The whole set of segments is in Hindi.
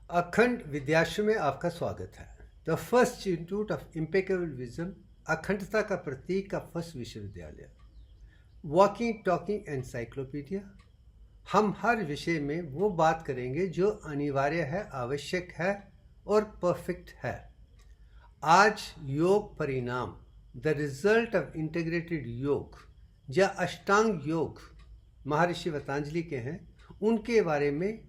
अखंड विद्याश्रम में आपका स्वागत है। The first institute of impeccable vision, अखंडता का प्रतीक का फर्स्ट विश्वविद्यालय, वॉकिंग टॉकिंग एनसाइक्लोपीडिया। हम हर विषय में वो बात करेंगे जो अनिवार्य है, आवश्यक है और परफेक्ट है। आज योग परिणाम, द रिजल्ट ऑफ इंटीग्रेटेड योग या अष्टांग योग महर्षि पतंजलि के हैं, उनके बारे में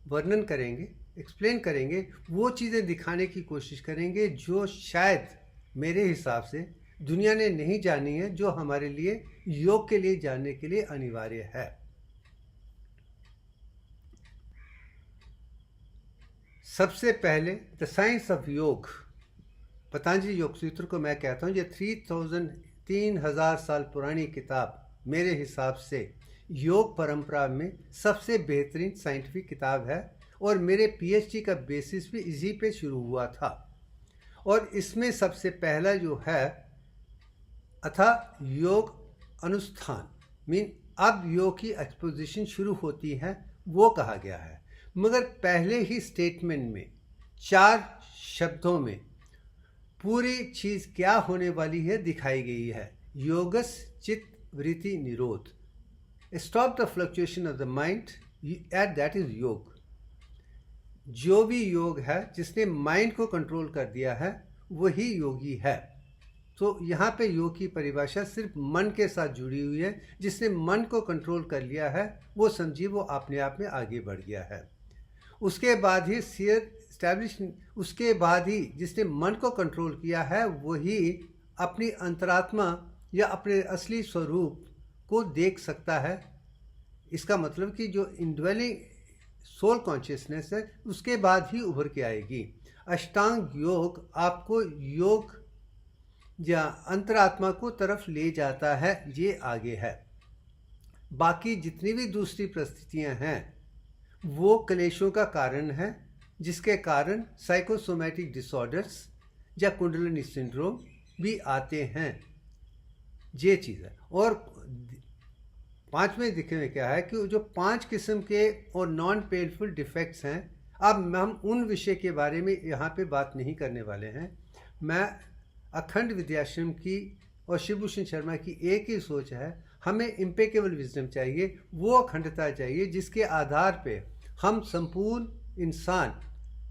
वर्णन करेंगे, एक्सप्लेन करेंगे, वो चीज़ें दिखाने की कोशिश करेंगे जो शायद मेरे हिसाब से दुनिया ने नहीं जानी है, जो हमारे लिए योग के लिए जानने के लिए अनिवार्य है। सबसे पहले द साइंस ऑफ योग, पतंजलि योग सूत्र को मैं कहता हूँ, ये 3000 साल पुरानी किताब मेरे हिसाब से योग परंपरा में सबसे बेहतरीन साइंटिफिक किताब है और मेरे पीएचडी का बेसिस भी इसी पे शुरू हुआ था। और इसमें सबसे पहला जो है अथा योग अनुष्ठान, मीन अब योग की एक्सपोजिशन शुरू होती है, वो कहा गया है। मगर पहले ही स्टेटमेंट में 4 शब्दों में पूरी चीज़ क्या होने वाली है दिखाई गई है। योगस चित्त वृत्ति निरोध, stop the fluctuation of the mind at that is योग। जो भी योग है जिसने माइंड को कंट्रोल कर दिया है वही योगी है। तो यहाँ पे योग की परिभाषा सिर्फ मन के साथ जुड़ी हुई है। जिसने मन को कंट्रोल कर लिया है वो समझिए वो अपने आप में आगे बढ़ गया है। उसके बाद ही उसके बाद ही जिसने मन को कंट्रोल किया है वही अपनी अंतरात्मा या अपने असली स्वरूप को देख सकता है। इसका मतलब कि जो इनड्वेलिंग सोल कॉन्शियसनेस है उसके बाद ही उभर के आएगी। अष्टांग योग आपको योग या अंतरात्मा को तरफ ले जाता है, ये आगे है। बाकी जितनी भी दूसरी परिस्थितियां हैं वो क्लेशों का कारण है, जिसके कारण साइकोसोमैटिक डिसऑर्डर्स या कुंडलिनी सिंड्रोम भी आते हैं, ये चीज़ है। और 5वें दिखे में क्या है कि जो 5 किस्म के और नॉन पेनफुल डिफेक्ट्स हैं, अब हम उन विषय के बारे में यहाँ पे बात नहीं करने वाले हैं। मैं अखंड विद्याश्रम की और शिवभूषण शर्मा की एक ही सोच है, हमें इम्पेकेबल विजडम चाहिए, वो अखंडता चाहिए जिसके आधार पे हम संपूर्ण इंसान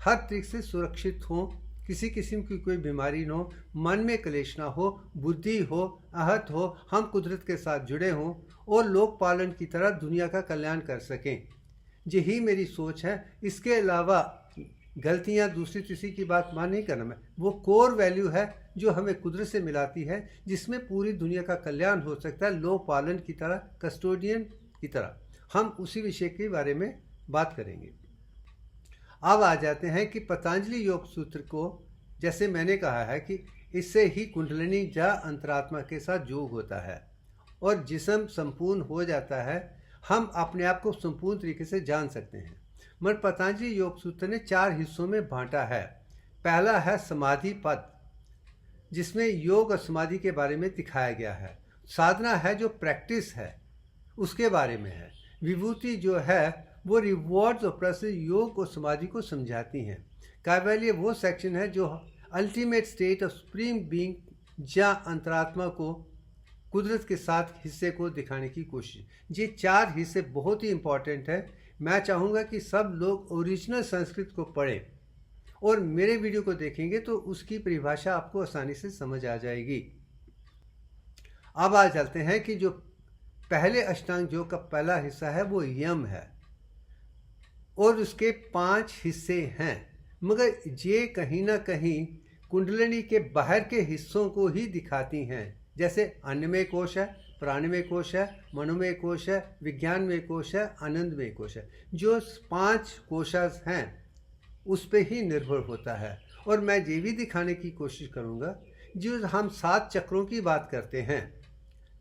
हर तरीके से सुरक्षित हों, किसी किस्म की कोई बीमारी न हो, मन में क्लेश ना हो, बुद्धि हो, आहत हो, हम कुदरत के साथ जुड़े हों और लोक पालन की तरह दुनिया का कल्याण कर सकें। यही मेरी सोच है। इसके अलावा गलतियां दूसरी तीसरी की बात मान नहीं करना। मैं वो कोर वैल्यू है जो हमें कुदरत से मिलाती है, जिसमें पूरी दुनिया का कल्याण हो सकता है, लोक पालन की तरह, कस्टोडियन की तरह। हम उसी विषय के बारे में बात करेंगे। अब आ जाते हैं कि पतंजलि योग सूत्र को, जैसे मैंने कहा है कि इससे ही कुंडलिनी या अंतरात्मा के साथ योग होता है और जिस्म संपूर्ण हो जाता है, हम अपने आप को संपूर्ण तरीके से जान सकते हैं। मगर पतंजलि योग सूत्र ने 4 हिस्सों में बांटा है। पहला है समाधि पद, जिसमें योग और समाधि के बारे में दिखाया गया है। साधना है जो प्रैक्टिस है उसके बारे में है। विभूति जो है वो रिवॉर्ड्स और प्रोसेस योग और समाधि को समझाती हैं। कैवल्य वो सेक्शन है जो ultimate state of supreme being या अंतरात्मा को कुदरत के साथ हिस्से को दिखाने की कोशिश। ये 4 हिस्से बहुत ही इंपॉर्टेंट है। मैं चाहूँगा कि सब लोग ओरिजिनल संस्कृत को पढ़ें और मेरे वीडियो को देखेंगे तो उसकी परिभाषा आपको आसानी से समझ आ जाएगी। अब आ चलते हैं कि जो पहले अष्टांग योग का पहला हिस्सा है वो यम है और उसके 5 हिस्से हैं। मगर ये कहीं ना कहीं कुंडलिनी के बाहर के हिस्सों को ही दिखाती हैं, जैसे अन्नमय कोश है, प्राणमय कोश है, मनोमय कोश है, विज्ञानमय कोश है, आनंदमय कोश है। जो 5 कोशास हैं उस पर ही निर्भर होता है। और मैं ये भी दिखाने की कोशिश करूँगा, जो हम 7 चक्रों की बात करते हैं,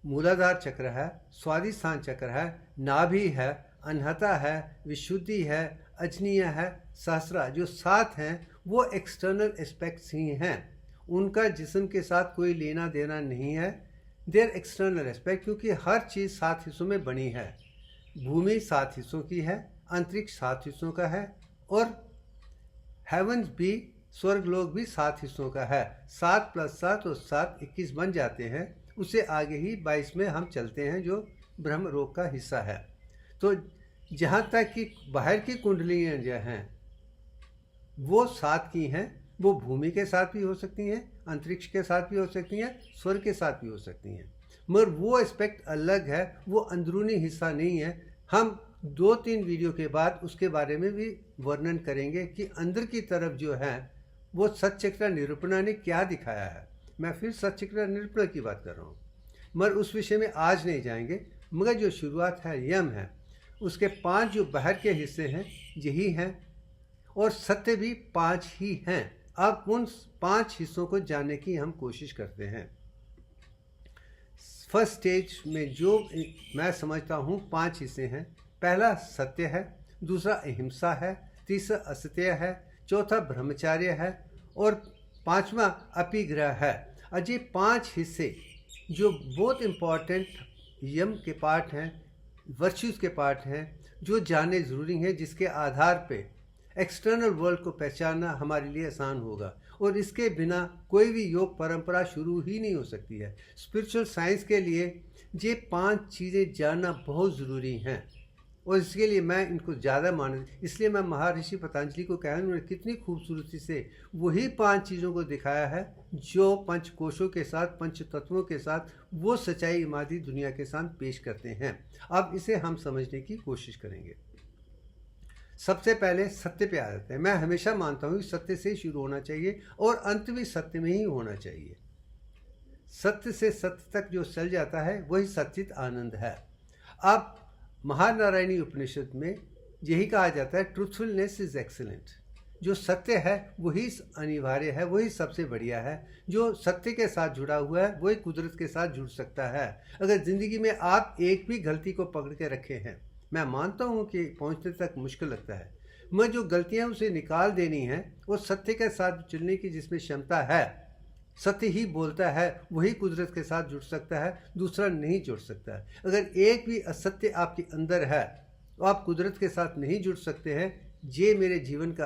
मूलाधार चक्र है, स्वादिष्ठान चक्र है, नाभि है, अनहता है, विशुद्धि है, अजनीय है, सहस्रा, जो 7 हैं वो एक्सटर्नल एस्पेक्ट्स ही हैं। उनका जिस्म के साथ कोई लेना देना नहीं है। देयर एक्सटर्नल एस्पेक्ट, क्योंकि हर चीज़ 7 हिस्सों में बनी है। भूमि 7 हिस्सों की है, अंतरिक्ष 7 हिस्सों का है और हेवंस भी, स्वर्गलोक भी 7 हिस्सों का है। 7 + 7 और 7 21 बन जाते हैं। उससे आगे ही 22 में हम चलते हैं जो ब्रह्म लोक का हिस्सा है। तो जहाँ तक कि बाहर की कुंडलियाँ जो हैं वो 7 की हैं, वो भूमि के साथ भी हो सकती हैं, अंतरिक्ष के साथ भी हो सकती हैं, स्वर्ग के साथ भी हो सकती हैं, मगर वो एस्पेक्ट अलग है, वो अंदरूनी हिस्सा नहीं है। हम 2-3 वीडियो के बाद उसके बारे में भी वर्णन करेंगे कि अंदर की तरफ जो है वो सच्चक्र निरूपणा ने क्या दिखाया है। मैं फिर सच्चक्र निरूपणा की बात कर रहा हूँ, मगर उस विषय में आज नहीं जाएंगे। मगर जो शुरुआत है यम है, उसके 5 जो बाहर के हिस्से हैं यही हैं, और सत्य भी 5 ही हैं। अब उन 5 हिस्सों को जानने की हम कोशिश करते हैं। फर्स्ट स्टेज में जो मैं समझता हूँ 5 हिस्से हैं। पहला सत्य है, दूसरा अहिंसा है, तीसरा असत्य है, चौथा ब्रह्मचार्य है और 5वां अपिग्रह है। अजी 5 हिस्से जो बहुत इम्पॉर्टेंट यम के पार्ट हैं, वर्च्यूज़ के पार्ट हैं, जो जानने ज़रूरी हैं, जिसके आधार पे एक्सटर्नल वर्ल्ड को पहचानना हमारे लिए आसान होगा। और इसके बिना कोई भी योग परंपरा शुरू ही नहीं हो सकती है। स्पिरिचुअल साइंस के लिए ये 5 चीज़ें जानना बहुत ज़रूरी हैं, और इसके लिए मैं इनको ज़्यादा मान, इसलिए मैं महर्षि पतंजलि को कह रहा हूँ, उन्होंने कितनी खूबसूरती से वही 5 चीज़ों को दिखाया है जो 5 कोशों के साथ, 5 तत्वों के साथ वो सच्चाई इमादी दुनिया के साथ पेश करते हैं। अब इसे हम समझने की कोशिश करेंगे। सबसे पहले सत्य पे आ जाते हैं। मैं हमेशा मानता हूँ कि सत्य से शुरू होना चाहिए और अंत भी सत्य में ही होना चाहिए। सत्य से सत्य तक जो चल जाता है वही सच्चित आनंद है। अब महानारायणी उपनिषद में यही कहा जाता है, ट्रूथफुलनेस इज एक्सीलेंट। जो सत्य है वही अनिवार्य है, वही सबसे बढ़िया है। जो सत्य के साथ जुड़ा हुआ है वही कुदरत के साथ जुड़ सकता है। अगर ज़िंदगी में आप एक भी गलती को पकड़ के रखे हैं, मैं मानता हूँ कि पहुँचने तक मुश्किल लगता है, मगर जो गलतियाँ उसे निकाल देनी है और सत्य के साथ चलने की जिसमें क्षमता है, सत्य ही बोलता है, वही कुदरत के साथ जुड़ सकता है, दूसरा नहीं जुड़ सकता है। अगर एक भी असत्य आपके अंदर है तो आप कुदरत के साथ नहीं जुड़ सकते हैं। ये मेरे जीवन का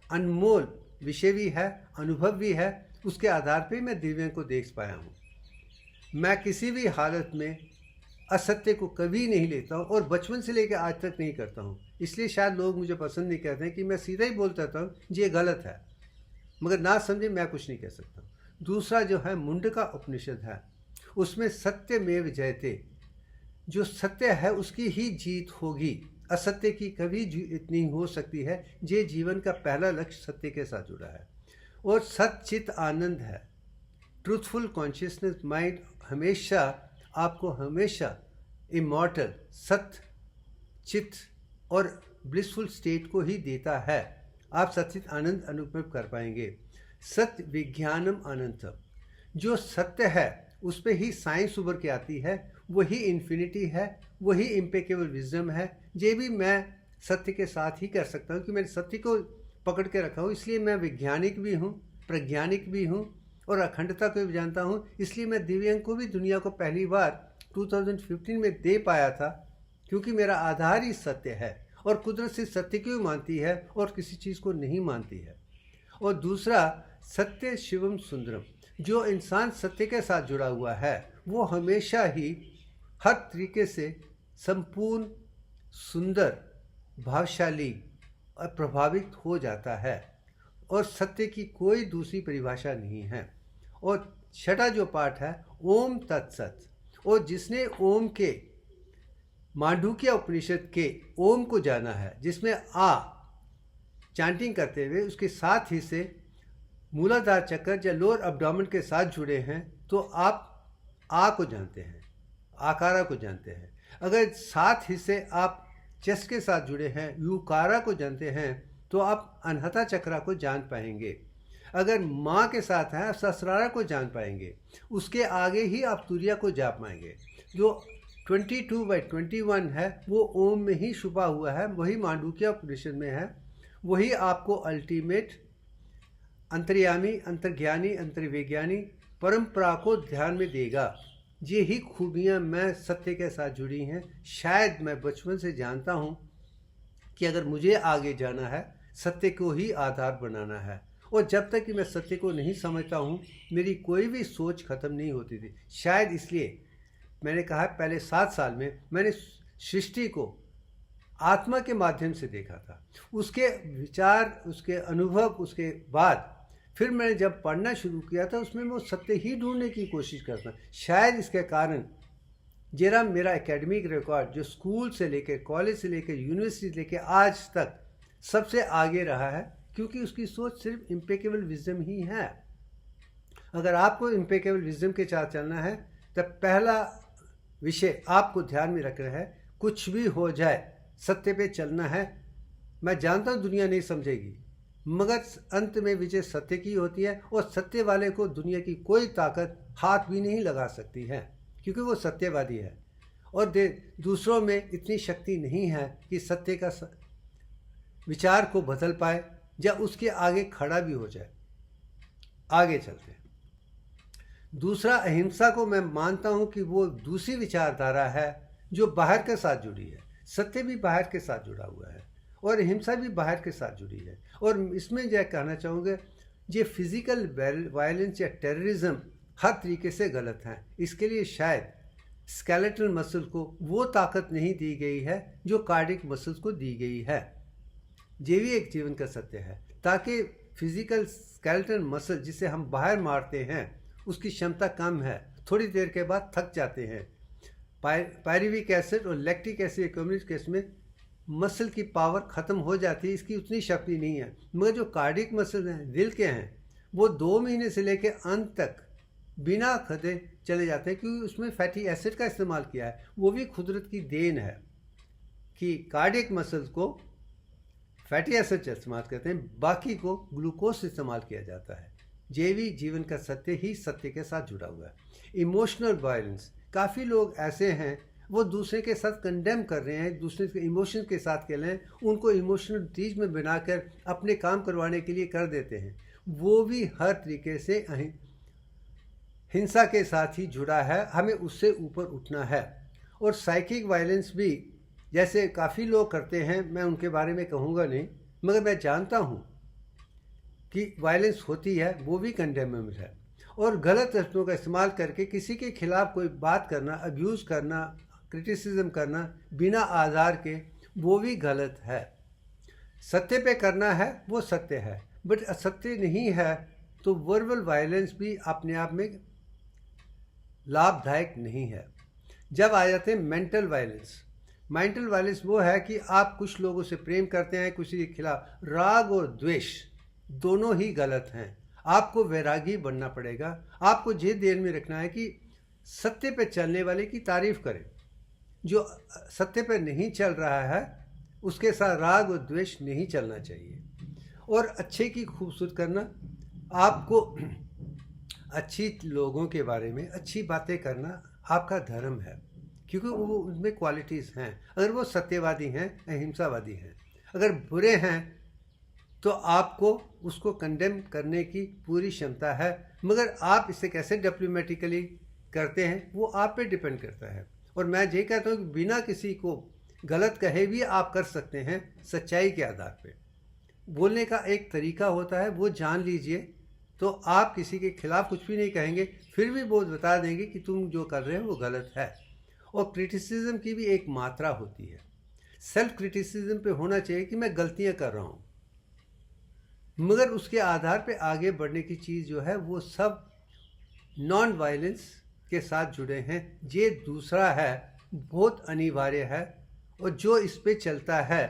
अनमोल विषय भी है, अनुभव भी है। उसके आधार पे मैं दिव्यों को देख पाया हूँ। मैं किसी भी हालत में असत्य को कभी नहीं लेता हूँ और बचपन से लेकर आज तक नहीं करता हूँ। इसलिए शायद लोग मुझे पसंद नहीं करते हैं कि मैं सीधा ही बोलता हूँ ये गलत है, मगर ना समझे मैं कुछ नहीं कह सकता। दूसरा जो है मुंडका उपनिषद है, उसमें सत्यमेव जयते, जो सत्य है उसकी ही जीत होगी, असत्य की कभी जीत नहीं हो सकती है। ये जीवन का पहला लक्ष्य सत्य के साथ जुड़ा है। और सच्चित आनंद है, ट्रूथफुल कॉन्शियसनेस माइंड हमेशा आपको हमेशा इमॉर्टल सत्य चित्त और ब्लिसफुल स्टेट को ही देता है। आप सच्चित आनंद अनुभव कर पाएंगे। सत्य विज्ञानम अनंतम, जो सत्य है उस पर ही साइंस उभर के आती है, वही इन्फिनिटी है, वही इम्पेकेबल विजडम है। ये भी मैं सत्य के साथ ही कर सकता हूँ कि मैंने सत्य को पकड़ के रखा हूँ, इसलिए मैं वैज्ञानिक भी हूँ, प्रज्ञानिक भी हूँ और अखंडता को भी जानता हूँ। इसलिए मैं दिव्यांग को भी दुनिया को पहली बार 2015 में दे पाया था, क्योंकि मेरा आधार ही सत्य है और कुदरत से सत्य क्यों मानती है और किसी चीज़ को नहीं मानती है। और दूसरा सत्य शिवम सुंदरम, जो इंसान सत्य के साथ जुड़ा हुआ है वो हमेशा ही हर तरीके से संपूर्ण, सुंदर, भावशाली और प्रभावित हो जाता है, और सत्य की कोई दूसरी परिभाषा नहीं है। और छठा जो पाठ है ओम तत्सत, और जिसने ओम के मांडूक्य उपनिषद के ओम को जाना है, जिसमें आ चैंटिंग करते हुए उसके साथ ही से मूलाधार चक्र या लोअर अब्डोमेन के साथ जुड़े हैं, तो आप आ को जानते हैं, आकारा को जानते हैं। अगर साथ ही से आप चेस्ट के साथ जुड़े हैं, युकारा को जानते हैं, तो आप अनहता चक्रा को जान पाएंगे। अगर माँ के साथ हैं आप सहस्रारा को जान पाएंगे। उसके आगे ही आप तुरिया को जा पाएंगे। जो 22/21 है वो ओम में ही छुपा हुआ है, वही मांडूक्य उपनिषद में है। वही आपको अल्टीमेट अंतर्यामी, अंतर्ज्ञानी, अंतर्विज्ञानी परंपरा को ध्यान में देगा। ये ही खूबियाँ मैं सत्य के साथ जुड़ी हैं। शायद मैं बचपन से जानता हूँ कि अगर मुझे आगे जाना है सत्य को ही आधार बनाना है। और जब तक कि मैं सत्य को नहीं समझता हूँ, मेरी कोई भी सोच खत्म नहीं होती थी। शायद इसलिए मैंने कहा पहले 7 साल में मैंने सृष्टि को आत्मा के माध्यम से देखा था। उसके विचार, उसके अनुभव, उसके बाद फिर मैंने जब पढ़ना शुरू किया था, उसमें मैं सत्य ही ढूंढने की कोशिश करता। शायद इसके कारण जरा मेरा एकेडमिक रिकॉर्ड जो स्कूल से लेकर, कॉलेज से लेकर, यूनिवर्सिटी से लेकर आज तक सबसे आगे रहा है, क्योंकि उसकी सोच सिर्फ इम्पेकेबल विजडम ही है। अगर आपको इम्पेकेबल विजडम के साथ चलना है, तब पहला विषय आपको ध्यान में रखना है, कुछ भी हो जाए सत्य पे चलना है। मैं जानता हूँ दुनिया नहीं समझेगी, मगर अंत में विजय सत्य की होती है, और सत्य वाले को दुनिया की कोई ताकत हाथ भी नहीं लगा सकती है, क्योंकि वो सत्यवादी है। और दूसरों में इतनी शक्ति नहीं है कि सत्य का विचार को बदल पाए या उसके आगे खड़ा भी हो जाए। आगे चलते हैं। दूसरा, अहिंसा को मैं मानता हूं कि वो दूसरी विचारधारा है जो बाहर के साथ जुड़ी है। सत्य भी बाहर के साथ जुड़ा हुआ है और अहिंसा भी बाहर के साथ जुड़ी है। और इसमें यह कहना चाहूँगा, ये फिजिकल वायलेंस या टेररिज्म हर तरीके से गलत है। इसके लिए शायद स्केलेटल मसल को वो ताकत नहीं दी गई है जो कार्डिक मसल्स को दी गई है। ये भी एक जीवन का सत्य है, ताकि फिजिकल स्केलेटल मसल जिसे हम बाहर मारते हैं उसकी क्षमता कम है, थोड़ी देर के बाद थक जाते हैं। पायरुविक एसिड और लैक्टिक एसिड कम्युनिस्ट केस में मसल की पावर ख़त्म हो जाती है, इसकी उतनी शक्ति नहीं है। मगर जो कार्डिक मसल हैं, दिल के हैं, वो 2 महीने से लेकर अंत तक बिना खदे चले जाते हैं, क्योंकि उसमें फैटी एसिड का इस्तेमाल किया है। वो भी कुदरत की देन है कि कार्डिक मसल्स को फैटी एसिड इस्तेमाल करते हैं, बाकी को ग्लूकोज इस्तेमाल किया जाता है। ये भी जीवन का सत्य ही सत्य के साथ जुड़ा हुआ है। इमोशनल वायलेंस, काफ़ी लोग ऐसे हैं वो दूसरे के साथ कंडेम कर रहे हैं, दूसरे के इमोशन के साथ खेल रहे हैं, उनको इमोशनल चीज में बनाकर अपने काम करवाने के लिए कर देते हैं। वो भी हर तरीके से हिंसा के साथ ही जुड़ा है, हमें उससे ऊपर उठना है। और साइकिक वायलेंस भी जैसे काफ़ी लोग करते हैं, मैं उनके बारे में कहूँगा नहीं, मगर मैं जानता हूँ कि वायलेंस होती है, वो भी कंडेमेबल है। और गलत शब्दों का इस्तेमाल करके किसी के खिलाफ कोई बात करना, अब्यूज़ करना, क्रिटिसिज्म करना बिना आधार के, वो भी गलत है। सत्य पे करना है वो सत्य है, बट असत्य नहीं है तो वर्बल वायलेंस भी अपने आप में लाभदायक नहीं है। जब आ जाते हैं मेंटल वायलेंस वो है कि आप कुछ लोगों से प्रेम करते हैं, किसी के खिलाफ राग और द्वेष दोनों ही गलत हैं। आपको वैरागी बनना पड़ेगा। आपको ये ध्यान में रखना है कि सत्य पे चलने वाले की तारीफ करें, जो सत्य पे नहीं चल रहा है उसके साथ राग और द्वेष नहीं चलना चाहिए। और अच्छे की खूबसूरत करना, आपको अच्छी लोगों के बारे में अच्छी बातें करना आपका धर्म है, क्योंकि वो उनमें क्वालिटीज़ हैं। अगर वो सत्यवादी हैं, अहिंसावादी हैं, अगर बुरे हैं तो आपको उसको कंडेम करने की पूरी क्षमता है, मगर आप इसे कैसे डिप्लोमेटिकली करते हैं वो आप पे डिपेंड करता है। और मैं ये कहता हूँ कि बिना किसी को गलत कहे भी आप कर सकते हैं, सच्चाई के आधार पे। बोलने का एक तरीका होता है, वो जान लीजिए, तो आप किसी के खिलाफ कुछ भी नहीं कहेंगे, फिर भी वो बता देंगे कि तुम जो कर रहे हो वो गलत है। और क्रिटिसिज्म की भी एक मात्रा होती है। सेल्फ क्रिटिसिज्म पे होना चाहिए कि मैं गलतियाँ कर रहा हूँ, मगर उसके आधार पे आगे बढ़ने की चीज़ जो है वो सब नॉन वायलेंस के साथ जुड़े हैं। ये दूसरा है, बहुत अनिवार्य है, और जो इस पे चलता है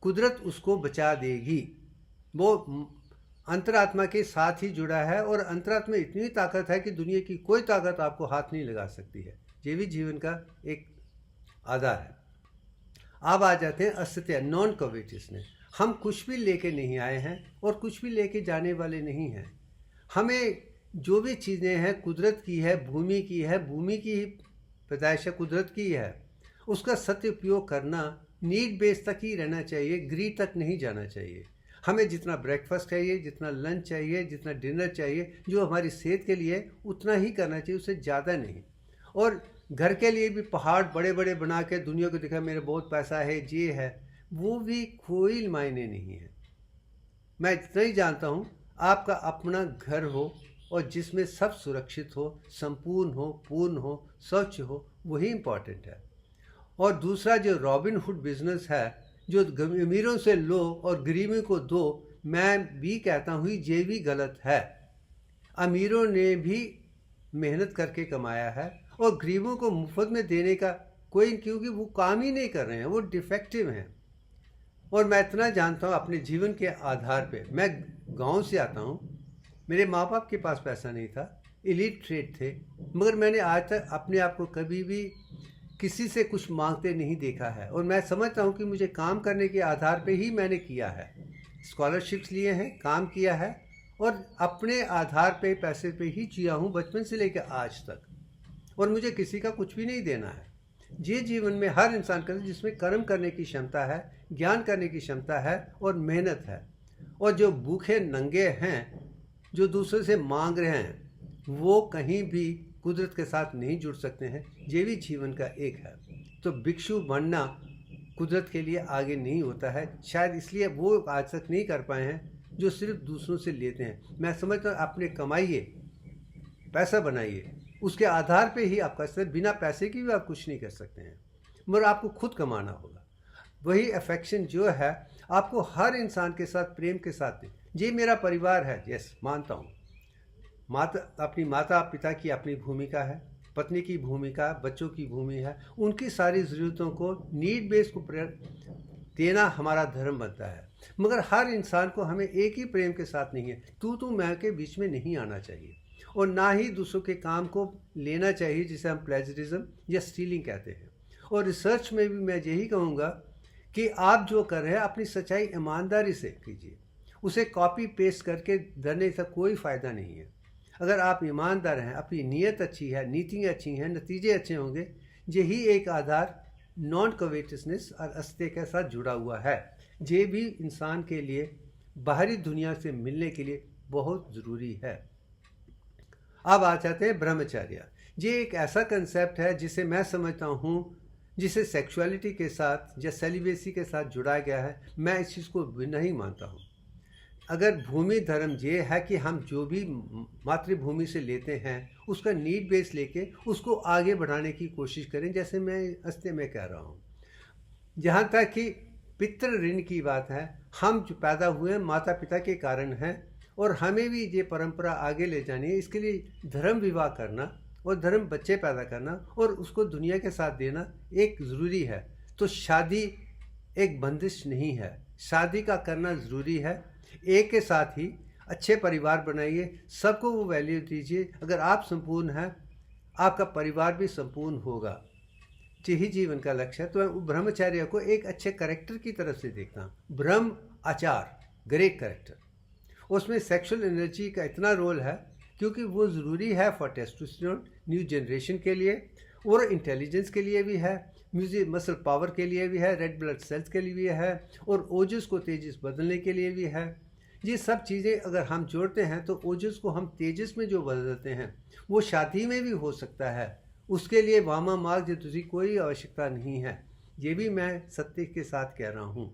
कुदरत उसको बचा देगी। वो अंतरात्मा के साथ ही जुड़ा है, और अंतरात्मा में इतनी ताकत है कि दुनिया की कोई ताकत आपको हाथ नहीं लगा सकती है। ये भी जीवन का एक आधार है। अब आ जाते हैं असत्य, नॉन कॉविटियसनेस। हम कुछ भी लेके नहीं आए हैं और कुछ भी लेके जाने वाले नहीं हैं। हमें जो भी चीज़ें हैं कुदरत की है, भूमि की है, भूमि की ही पैदाइश है, कुदरत की है। उसका सत्य उपयोग करना नीड बेस तक ही रहना चाहिए, ग्रीड तक नहीं जाना चाहिए। हमें जितना ब्रेकफास्ट चाहिए, जितना लंच चाहिए, जितना डिनर चाहिए, जो हमारी सेहत के लिए, उतना ही करना चाहिए, उससे ज़्यादा नहीं। और घर के लिए भी पहाड़ बड़े बड़े बना के दुनिया को दिखा मेरे बहुत पैसा है, ये है, वो भी कोई मायने नहीं है। मैं इतना ही जानता हूँ, आपका अपना घर हो और जिसमें सब सुरक्षित हो, संपूर्ण हो, पूर्ण हो, स्वच्छ हो, वही इम्पॉर्टेंट है। और दूसरा जो रॉबिन हुड बिजनेस है, जो अमीरों से लो और गरीबों को दो, मैं भी कहता हूँ ये भी गलत है। अमीरों ने भी मेहनत करके कमाया है और गरीबों को मुफ्त में देने का कोई, क्योंकि वो काम ही नहीं कर रहे हैं, वो डिफेक्टिव हैं। और मैं इतना जानता हूँ अपने जीवन के आधार पे, मैं गांव से आता हूँ, मेरे माँ बाप के पास पैसा नहीं था, इलीट ट्रेड थे, मगर मैंने आज तक अपने आप को कभी भी किसी से कुछ मांगते नहीं देखा है। और मैं समझता हूँ कि मुझे काम करने के आधार पे ही मैंने किया है, स्कॉलरशिप्स लिए हैं, काम किया है और अपने आधार पे पैसे पे ही जिया हूँ बचपन से लेकर आज तक। और मुझे किसी का कुछ भी नहीं देना है। ये जीवन में हर इंसान का जिसमें कर्म करने की क्षमता है, ज्ञान करने की क्षमता है और मेहनत है। और जो भूखे नंगे हैं, जो दूसरे से मांग रहे हैं, वो कहीं भी कुदरत के साथ नहीं जुड़ सकते हैं। ये भी जीवन का एक है। तो भिक्षु बनना कुदरत के लिए आगे नहीं होता है, शायद इसलिए वो आज तक नहीं कर पाए हैं जो सिर्फ दूसरों से लेते हैं। मैं समझता हूँ अपने कमाइए, पैसा बनाइए, उसके आधार पे ही आपका सिर्फ, बिना पैसे की भी आप कुछ नहीं कर सकते हैं, मगर आपको खुद कमाना होगा। वही अफेक्शन जो है आपको हर इंसान के साथ प्रेम के साथ दें। ये मेरा परिवार है, यस मानता हूँ। अपनी माता पिता की अपनी भूमिका है, पत्नी की भूमिका, बच्चों की भूमिका है, उनकी सारी ज़रूरतों को नीड बेस को देना हमारा धर्म बनता है। मगर हर इंसान को हमें एक ही प्रेम के साथ नहीं है, तू मैं के बीच में नहीं आना चाहिए और ना ही दूसरों के काम को लेना चाहिए, जिसे हम प्लेजरिज्म या स्टीलिंग कहते हैं। और रिसर्च में भी मैं यही कहूँगा कि आप जो कर रहे हैं अपनी सच्चाई ईमानदारी से कीजिए, उसे कॉपी पेस्ट करके धरने से कोई फ़ायदा नहीं है। अगर आप ईमानदार हैं, अपनी नीयत अच्छी है, नीतियाँ अच्छी हैं, नतीजे अच्छे होंगे। यही एक आधार नॉन कवेटियसनेस और अस्ते के साथ जुड़ा हुआ है। ये भी इंसान के लिए बाहरी दुनिया से मिलने के लिए बहुत ज़रूरी है। अब आ जाते हैं ब्रह्मचर्य। ये एक ऐसा कंसेप्ट है जिसे मैं समझता हूँ, जिसे सेक्सुअलिटी के साथ या सेलिबेसी के साथ जुड़ा गया है। मैं इस चीज़ को नहीं मानता हूँ। अगर भूमि धर्म ये है कि हम जो भी मातृभूमि से लेते हैं उसका नीड बेस लेके उसको आगे बढ़ाने की कोशिश करें, जैसे मैं अस्ते में कह रहा हूँ। जहाँ तक कि पितृ ऋण की बात है, हम जो पैदा हुए हैं माता पिता के कारण हैं और हमें भी ये परंपरा आगे ले जानी है। इसके लिए धर्म विवाह करना और धर्म बच्चे पैदा करना और उसको दुनिया के साथ देना एक ज़रूरी है। तो शादी एक बंदिश नहीं है, शादी का करना ज़रूरी है। एक के साथ ही अच्छे परिवार बनाइए, सबको वो वैल्यू दीजिए। अगर आप संपूर्ण हैं, आपका परिवार भी संपूर्ण होगा। यही जीवन का लक्ष्य है। तो मैं ब्रह्मचर्य को एक अच्छे करेक्टर की तरफ से देखता हूँ। ब्रह्म आचार, ग्रेट करेक्टर। उसमें सेक्सुअल एनर्जी का इतना रोल है क्योंकि वो ज़रूरी है फॉर टेस्टोस्टेरोन, न्यू जनरेशन के लिए और इंटेलिजेंस के लिए भी है, म्यूजिक मसल पावर के लिए भी है, रेड ब्लड सेल्स के लिए भी है और ओजस को तेजस बदलने के लिए भी है। ये सब चीज़ें अगर हम जोड़ते हैं तो ओजस को हम तेजस में जो बदलते हैं वो शादी में भी हो सकता है। उसके लिए वामा मार्ग दूसरी कोई आवश्यकता नहीं है। ये भी मैं सत्य के साथ कह रहा हूँ।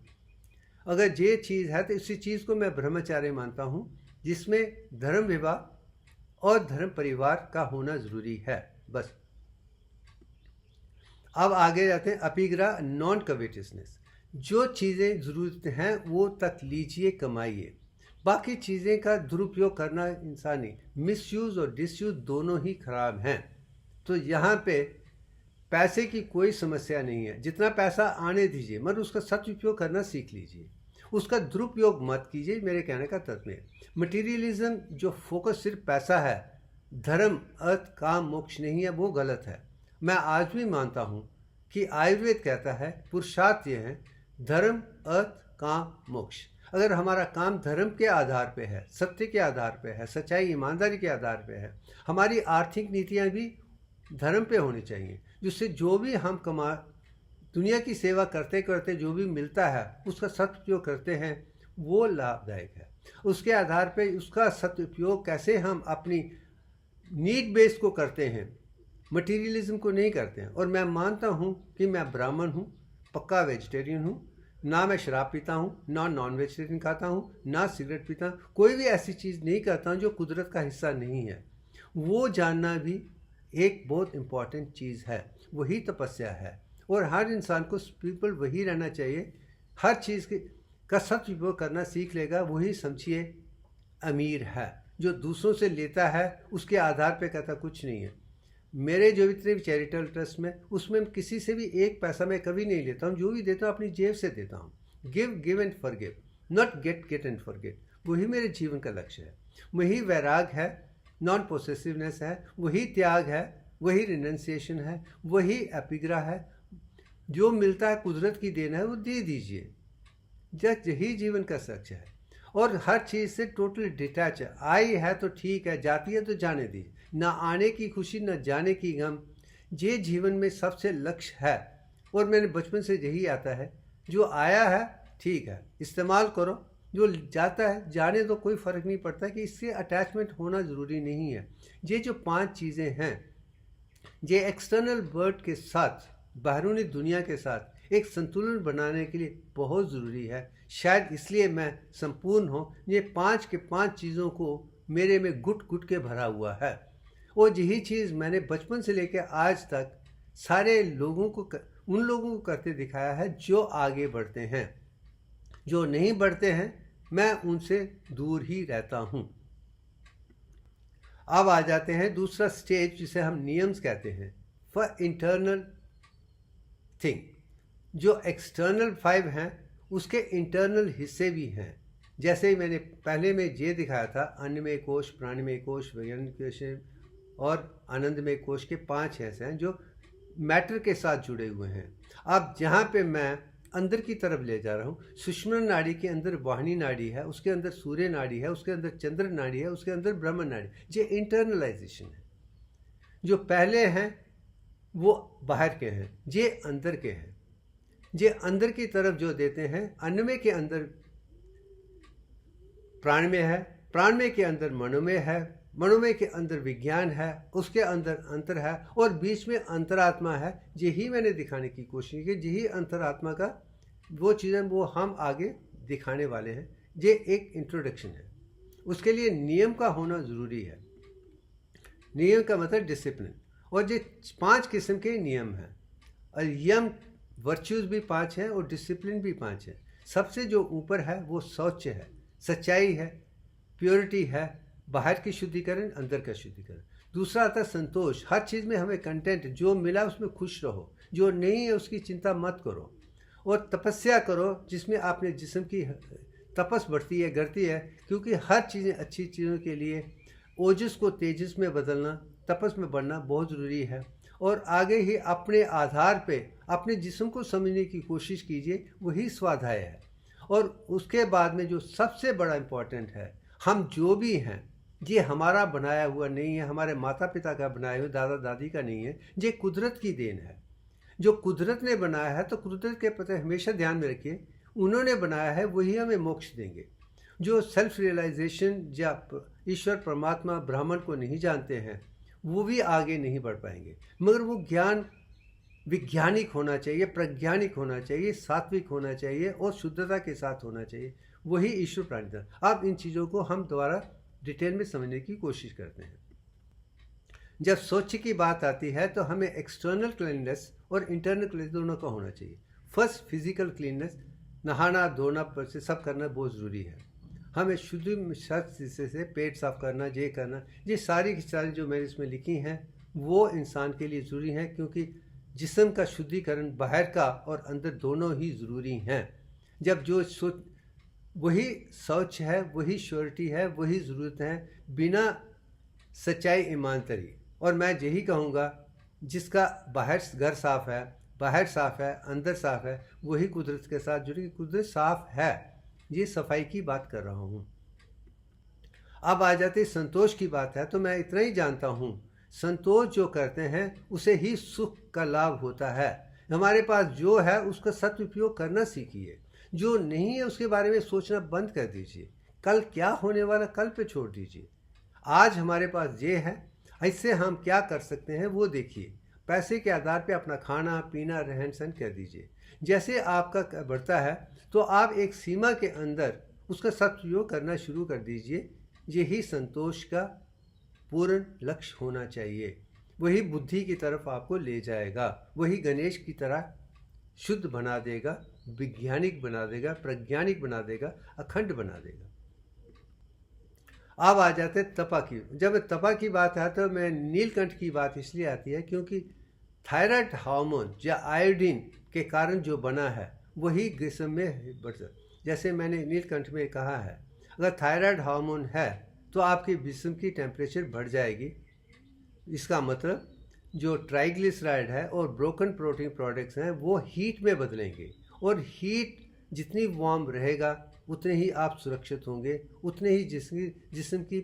अगर ये चीज़ है तो इसी चीज़ को मैं ब्रह्मचर्य मानता हूँ, जिसमें धर्म विवाह और धर्म परिवार का होना ज़रूरी है। बस अब आगे जाते हैं अपिग्रा, नॉन कवेटियसनेस। जो चीज़ें ज़रूरत हैं वो तक लीजिए, कमाइए। बाकी चीज़ें का दुरुपयोग करना इंसानी, मिसयूज़ और डिसयूज़ दोनों ही खराब हैं। तो यहाँ पे पैसे की कोई समस्या नहीं है, जितना पैसा आने दीजिए मगर उसका सदुपयोग करना सीख लीजिए, उसका दुरुपयोग मत कीजिए। मेरे कहने का तत्व है मटीरियलिज्म, जो फोकस सिर्फ पैसा है, धर्म अर्थ काम मोक्ष नहीं है, वो गलत है। मैं आज भी मानता हूँ कि आयुर्वेद कहता है पुरुषार्थ ये है धर्म अर्थ काम मोक्ष। अगर हमारा काम धर्म के आधार पे है, सत्य के आधार पे है, सच्चाई ईमानदारी के आधार पे है, हमारी आर्थिक नीतियाँ भी धर्म पे होनी चाहिए, जिससे जो भी हम दुनिया की सेवा करते करते जो भी मिलता है उसका सदुपयोग करते हैं, वो लाभदायक है। उसके आधार पे उसका सदुपयोग कैसे हम अपनी नीड बेस को करते हैं, मटीरियलिज्म को नहीं करते हैं। और मैं मानता हूँ कि मैं ब्राह्मण हूँ, पक्का वेजिटेरियन हूँ, ना मैं शराब पीता हूँ, ना नॉन वेजिटेरियन खाता हूँ, ना सिगरेट पीता हूँ, कोई भी ऐसी चीज़ नहीं करता हूँ जो कुदरत का हिस्सा नहीं है। वो जानना भी एक बहुत इम्पॉर्टेंट चीज़ है, वही तपस्या है। और हर इंसान को सिंपल वही रहना चाहिए। हर चीज़ का सदुपयोग करना सीख लेगा, वही समझिए अमीर है। जो दूसरों से लेता है उसके आधार पे कहता कुछ नहीं है। मेरे जो इतने भी चैरिटेबल ट्रस्ट में, उसमें किसी से भी एक पैसा मैं कभी नहीं लेता हूँ। जो भी देता हूँ अपनी जेब से देता हूँ। Give and forgive, not gate and forget. वही मेरे जीवन का लक्ष्य है। वही वैराग है, नॉन पोसेसिवनेस है, वही त्याग है, वही रिनंसिएशन है, वही एपिग्रा है। जो मिलता है कुदरत की देन है, वो दे दीजिए। यही जीवन का सच है। और हर चीज़ से टोटली डिटैच है। आई है तो ठीक है, जाती है तो जाने दीजिए। ना आने की खुशी, ना जाने की गम, ये जीवन में सबसे लक्ष्य है। और मैंने बचपन से यही आता है, जो आया है ठीक है, इस्तेमाल करो। जो जाता है जाने दो, कोई फ़र्क नहीं पड़ता कि इससे अटैचमेंट होना ज़रूरी नहीं है। ये जो 5 चीज़ें हैं, ये एक्सटर्नल वर्ल्ड के साथ, बाहरूनी दुनिया के साथ एक संतुलन बनाने के लिए बहुत ज़रूरी है। शायद इसलिए मैं संपूर्ण हूँ। ये 5 के 5 चीज़ों को मेरे में गुट गुट के भरा हुआ है। और यही चीज़ मैंने बचपन से लेकर आज तक सारे लोगों को, उन लोगों को करते दिखाया है जो आगे बढ़ते हैं। जो नहीं बढ़ते हैं, मैं उनसे दूर ही रहता हूँ। अब आ जाते हैं दूसरा स्टेज, जिसे हम नियम्स कहते हैं, फॉर इंटरनल थिंग। जो एक्सटर्नल 5 हैं, उसके इंटरनल हिस्से भी हैं। जैसे ही मैंने पहले में ये दिखाया था, अन्नमय कोश, प्राणमय कोश, वैज्ञानिक कोश और आनंदमय कोश के 5 हिस्से हैं जो मैटर के साथ जुड़े हुए हैं। अब जहाँ पे मैं अंदर की तरफ ले जा रहा हूँ, सुषुम्ना नाड़ी के अंदर वाहिनी नाड़ी है, उसके अंदर सूर्य नाड़ी है, उसके अंदर चंद्र नाड़ी है, उसके अंदर ब्रह्म नाड़ी। ये इंटरनलाइजेशन है। जो पहले हैं वो बाहर के हैं, ये अंदर के हैं। ये अंदर की तरफ जो देते हैं, अन्नमय के अंदर प्राणमय है, प्राणमय के अंदर मनोमय है, मनोमय के अंदर विज्ञान है, उसके अंदर अंतर है, और बीच में अंतरात्मा है। यही मैंने दिखाने की कोशिश की। यही अंतरात्मा का वो चीज़ें वो हम आगे दिखाने वाले हैं। ये एक इंट्रोडक्शन है। उसके लिए नियम का होना ज़रूरी है। नियम का मतलब डिसिप्लिन। और ये 5 किस्म के नियम हैं। और यम वर्च्यूज़ भी 5 हैं और डिसिप्लिन भी 5 है। सबसे जो ऊपर है वो शौच है, सच्चाई है, प्योरिटी है, बाहर की शुद्धिकरण, अंदर का शुद्धिकरण। दूसरा आता है संतोष। हर चीज़ में हमें कंटेंट, जो मिला उसमें खुश रहो, जो नहीं है उसकी चिंता मत करो। और तपस्या करो, जिसमें आपने जिस्म की तपस बढ़ती है, गिरती है, क्योंकि हर चीज़ें अच्छी चीज़ों के लिए ओजस को तेजस में बदलना, तपस में बढ़ना बहुत ज़रूरी है। और आगे ही अपने आधार पे अपने जिस्म को समझने की कोशिश कीजिए, वही स्वाध्याय है। और उसके बाद में जो सबसे बड़ा इम्पोर्टेंट है, हम जो भी हैं ये हमारा बनाया हुआ नहीं है, हमारे माता पिता का बनाया हुआ, दादा दादी का नहीं है। ये कुदरत की देन है। जो कुदरत ने बनाया है, तो कुदरत के प्रति हमेशा ध्यान में रखिए, उन्होंने बनाया है, वही हमें मोक्ष देंगे। जो सेल्फ रियलाइजेशन या ईश्वर परमात्मा ब्राह्मण को नहीं जानते हैं, वो भी आगे नहीं बढ़ पाएंगे। मगर वो ज्ञान वैज्ञानिक होना चाहिए, प्रज्ञानिक होना चाहिए, सात्विक होना चाहिए और शुद्धता के साथ होना चाहिए। वही ईश्वर प्राणिधर्म। अब इन चीज़ों को हम दोबारा डिटेल में समझने की कोशिश करते हैं। जब स्वच्छ की बात आती है तो हमें एक्सटर्नल क्लीननेस और इंटरनल क्लीननेस दोनों का होना चाहिए। फर्स्ट फिजिकल क्लीननेस, नहाना धोना पर से सब करना बहुत ज़रूरी है। हमें शुद्ध से पेट साफ करना, ये करना, ये सारी की सारी जो मैंने इसमें लिखी हैं वो इंसान के लिए ज़रूरी है, क्योंकि जिस्म का शुद्धिकरण बाहर का और अंदर दोनों ही ज़रूरी हैं। जब जो वही शौच है, वही श्योरिटी है, वही ज़रूरत है, बिना सच्चाई ईमानदारी। और मैं यही कहूँगा, जिसका बाहर घर साफ़ है, बाहर साफ़ है, अंदर साफ़ है, वही कुदरत के साथ जुड़ी। कुदरत साफ़ है, ये सफाई की बात कर रहा हूँ। अब आ जाते संतोष की बात है, तो मैं इतना ही जानता हूँ, संतोष जो करते हैं उसे ही सुख का लाभ होता है। हमारे पास जो है उसका सदुपयोग करना सीखिए। जो नहीं है उसके बारे में सोचना बंद कर दीजिए। कल क्या होने वाला कल पे छोड़ दीजिए। आज हमारे पास ये है, इससे हम क्या कर सकते हैं वो देखिए। पैसे के आधार पे अपना खाना पीना रहन सहन कर दीजिए। जैसे आपका बढ़ता है तो आप एक सीमा के अंदर उसका सदुपयोग करना शुरू कर दीजिए। यही संतोष का पूर्ण लक्ष्य होना चाहिए। वही बुद्धि की तरफ आपको ले जाएगा, वही गणेश की तरह शुद्ध बना देगा, वैज्ञानिक बना देगा, प्रज्ञानिक बना देगा, अखंड बना देगा। अब आ जाते हैं तपा की। जब तपा की बात है तो मैं नीलकंठ की बात इसलिए आती है क्योंकि थायराइड हार्मोन या आयोडीन के कारण जो बना है वही ग्रीष्म में बढ़ सकता। जैसे मैंने नीलकंठ में कहा है, अगर थायराइड हार्मोन है तो आपकी जिस्म की टेम्परेचर बढ़ जाएगी। इसका मतलब जो ट्राइग्लिसराइड है और ब्रोकन प्रोटीन प्रोडक्ट्स हैं वो हीट में बदलेंगे, और हीट जितनी वार्म रहेगा उतने ही आप सुरक्षित होंगे, उतने ही जिस्म की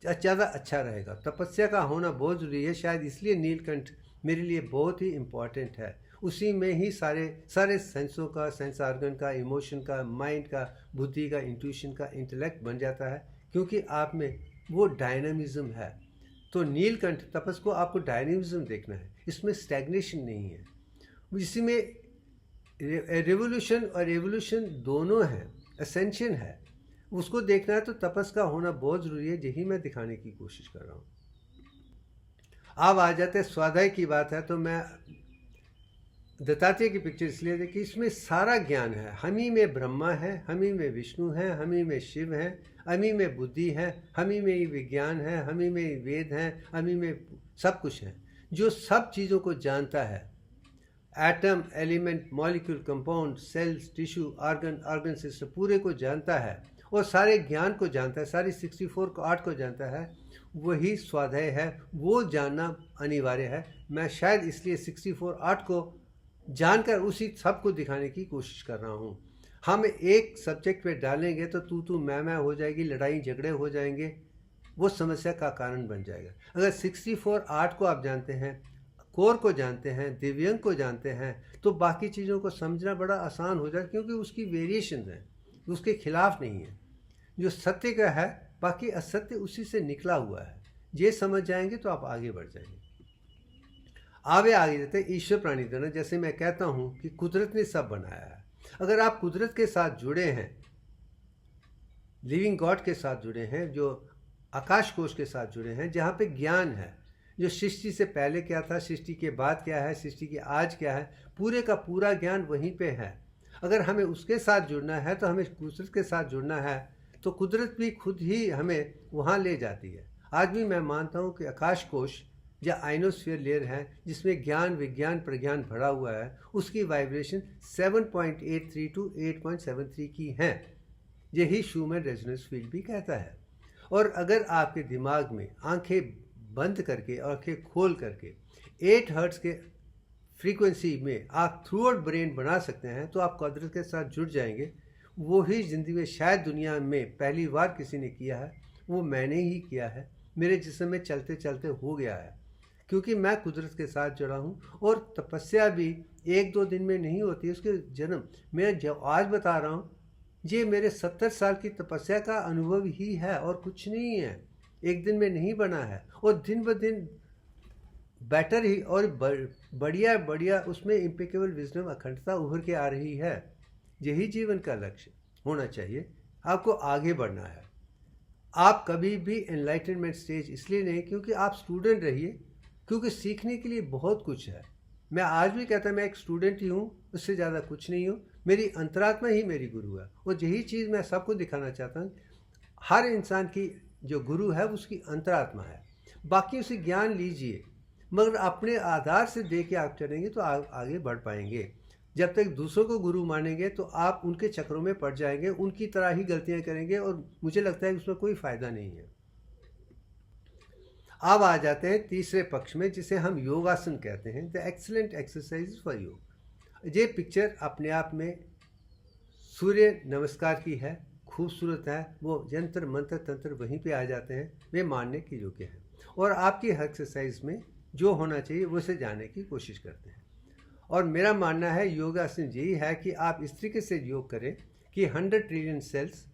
ज़्यादा अच्छा रहेगा। तपस्या का होना बहुत ज़रूरी है। शायद इसलिए नीलकंठ मेरे लिए बहुत ही इम्पॉर्टेंट है। उसी में ही सारे सेंसों का, सेंस ऑर्गन का, इमोशन का, माइंड का, बुद्धि का, इंट्यूशन का, इंटेलेक्ट बन जाता है, क्योंकि आप में वो डायनामिज्म है। तो नीलकंठ तपस को आपको डायनामिज्म देखना है, इसमें स्टैग्नेशन नहीं है। इसी में रेवोल्यूशन और एवोल्यूशन दोनों हैं, असेंशन है, उसको देखना है। तो तपस का होना बहुत ज़रूरी है, यही मैं दिखाने की कोशिश कर रहा हूँ। अब आ जाते हैं स्वाध्याय की बात है तो मैं दत्तात्रेय की पिक्चर इसलिए देखी, इसमें सारा ज्ञान है। हमी में ब्रह्मा है, हमी में विष्णु है, हमी में शिव है, हमी में बुद्धि है, हमी में ही विज्ञान है, हमी में ही वेद हैं, हमी में सब कुछ है जो सब चीज़ों को जानता है। Atom, element, molecule, compound, cells, tissue, organ system पूरे को जानता है और सारे ज्ञान को जानता है, सारी 64 को 8 को जानता है। वही स्वाध्याय है, वो जानना अनिवार्य है। मैं शायद इसलिए 64 8 को जानकर उसी सब को दिखाने की कोशिश कर रहा हूँ। हम एक सब्जेक्ट पे डालेंगे तो तू मैं हो जाएगी, लड़ाई झगड़े हो जाएंगे, वो समस्या का कारण बन जाएगा। अगर 64 8 को आप जानते हैं, कोर को जानते हैं, दिव्यांग को जानते हैं, तो बाकी चीज़ों को समझना बड़ा आसान हो जाए, क्योंकि उसकी वेरिएशन है, उसके खिलाफ नहीं है। जो सत्य का है, बाकी असत्य उसी से निकला हुआ है। ये समझ जाएंगे तो आप आगे बढ़ जाएंगे। आगे जाते ईश्वर प्राणी दोनों। जैसे मैं कहता हूँ कि कुदरत ने सब बनाया है। अगर आप कुदरत के साथ जुड़े हैं, लिविंग गॉड के साथ जुड़े हैं, जो आकाश कोश के साथ जुड़े हैं, जहाँ पे ज्ञान है, जो सृष्टि से पहले क्या था, सृष्टि के बाद क्या है, सृष्टि के आज क्या है, पूरे का पूरा ज्ञान वहीं पे है। अगर हमें उसके साथ जुड़ना है तो हमें कुदरत के साथ जुड़ना है, तो कुदरत भी खुद ही हमें वहाँ ले जाती है। आज भी मैं मानता हूँ कि आकाश कोश या आइनोस्फीयर लेयर है, जिसमें ज्ञान, विज्ञान, प्रज्ञान भरा हुआ है, उसकी वाइब्रेशन 7.83 टू 8.73 की है। यही शूमैन रेजोनेंस फील्ड भी कहता है। और अगर आपके दिमाग में आंखें बंद करके, आंखें खोल करके 8 हर्ट्ज के फ्रीक्वेंसी में आप थ्रू आउट ब्रेन बना सकते हैं, तो आप कुदरत के साथ जुड़ जाएंगे। वही ज़िंदगी में शायद दुनिया में पहली बार किसी ने किया है, वो मैंने ही किया है। मेरे जिस्म में चलते चलते हो गया है, क्योंकि मैं कुदरत के साथ जुड़ा हूँ। और तपस्या भी 1-2 दिन में नहीं होती, उसके जन्म मैं जब आज बता रहा हूँ, ये मेरे 70 साल की तपस्या का अनुभव ही है और कुछ नहीं है। एक दिन में नहीं बना है, और दिन ब दिन बेटर ही और बढ़िया उसमें इम्पेकेबल विजडम, अखंडता उभर के आ रही है। यही जीवन का लक्ष्य होना चाहिए। आपको आगे बढ़ना है। आप कभी भी एनलाइटनमेंट स्टेज इसलिए नहीं क्योंकि आप स्टूडेंट रहिए, क्योंकि सीखने के लिए बहुत कुछ है। मैं आज भी कहता मैं एक स्टूडेंट ही हूँ, उससे ज़्यादा कुछ नहीं हूँ। मेरी अंतरात्मा ही मेरी गुरु है, और यही चीज़ मैं सबको दिखाना चाहता हूँ। हर इंसान की जो गुरु है उसकी अंतरात्मा है। बाकी उसे ज्ञान लीजिए, मगर अपने आधार से दे के आप चलेंगे तो आगे बढ़ पाएंगे। जब तक दूसरों को गुरु मानेंगे तो आप उनके चक्रों में पड़ जाएंगे, उनकी तरह ही गलतियां करेंगे, और मुझे लगता है उसमें कोई फ़ायदा नहीं है। अब आ जाते हैं तीसरे पक्ष में, जिसे हम योगासन कहते हैं, द एक्सीलेंट एक्सरसाइज फॉर योग। ये पिक्चर अपने आप में सूर्य नमस्कार की है, खूबसूरत है। वो यंत्र मंत्र तंत्र वहीं पे आ जाते हैं, वे मानने के योग्य हैं। और आपकी एक्सरसाइज में जो होना चाहिए उसे जानने की कोशिश करते हैं। और मेरा मानना है योगासन यही है कि आप इस तरीके से योग करें कि 100 ट्रिलियन सेल्स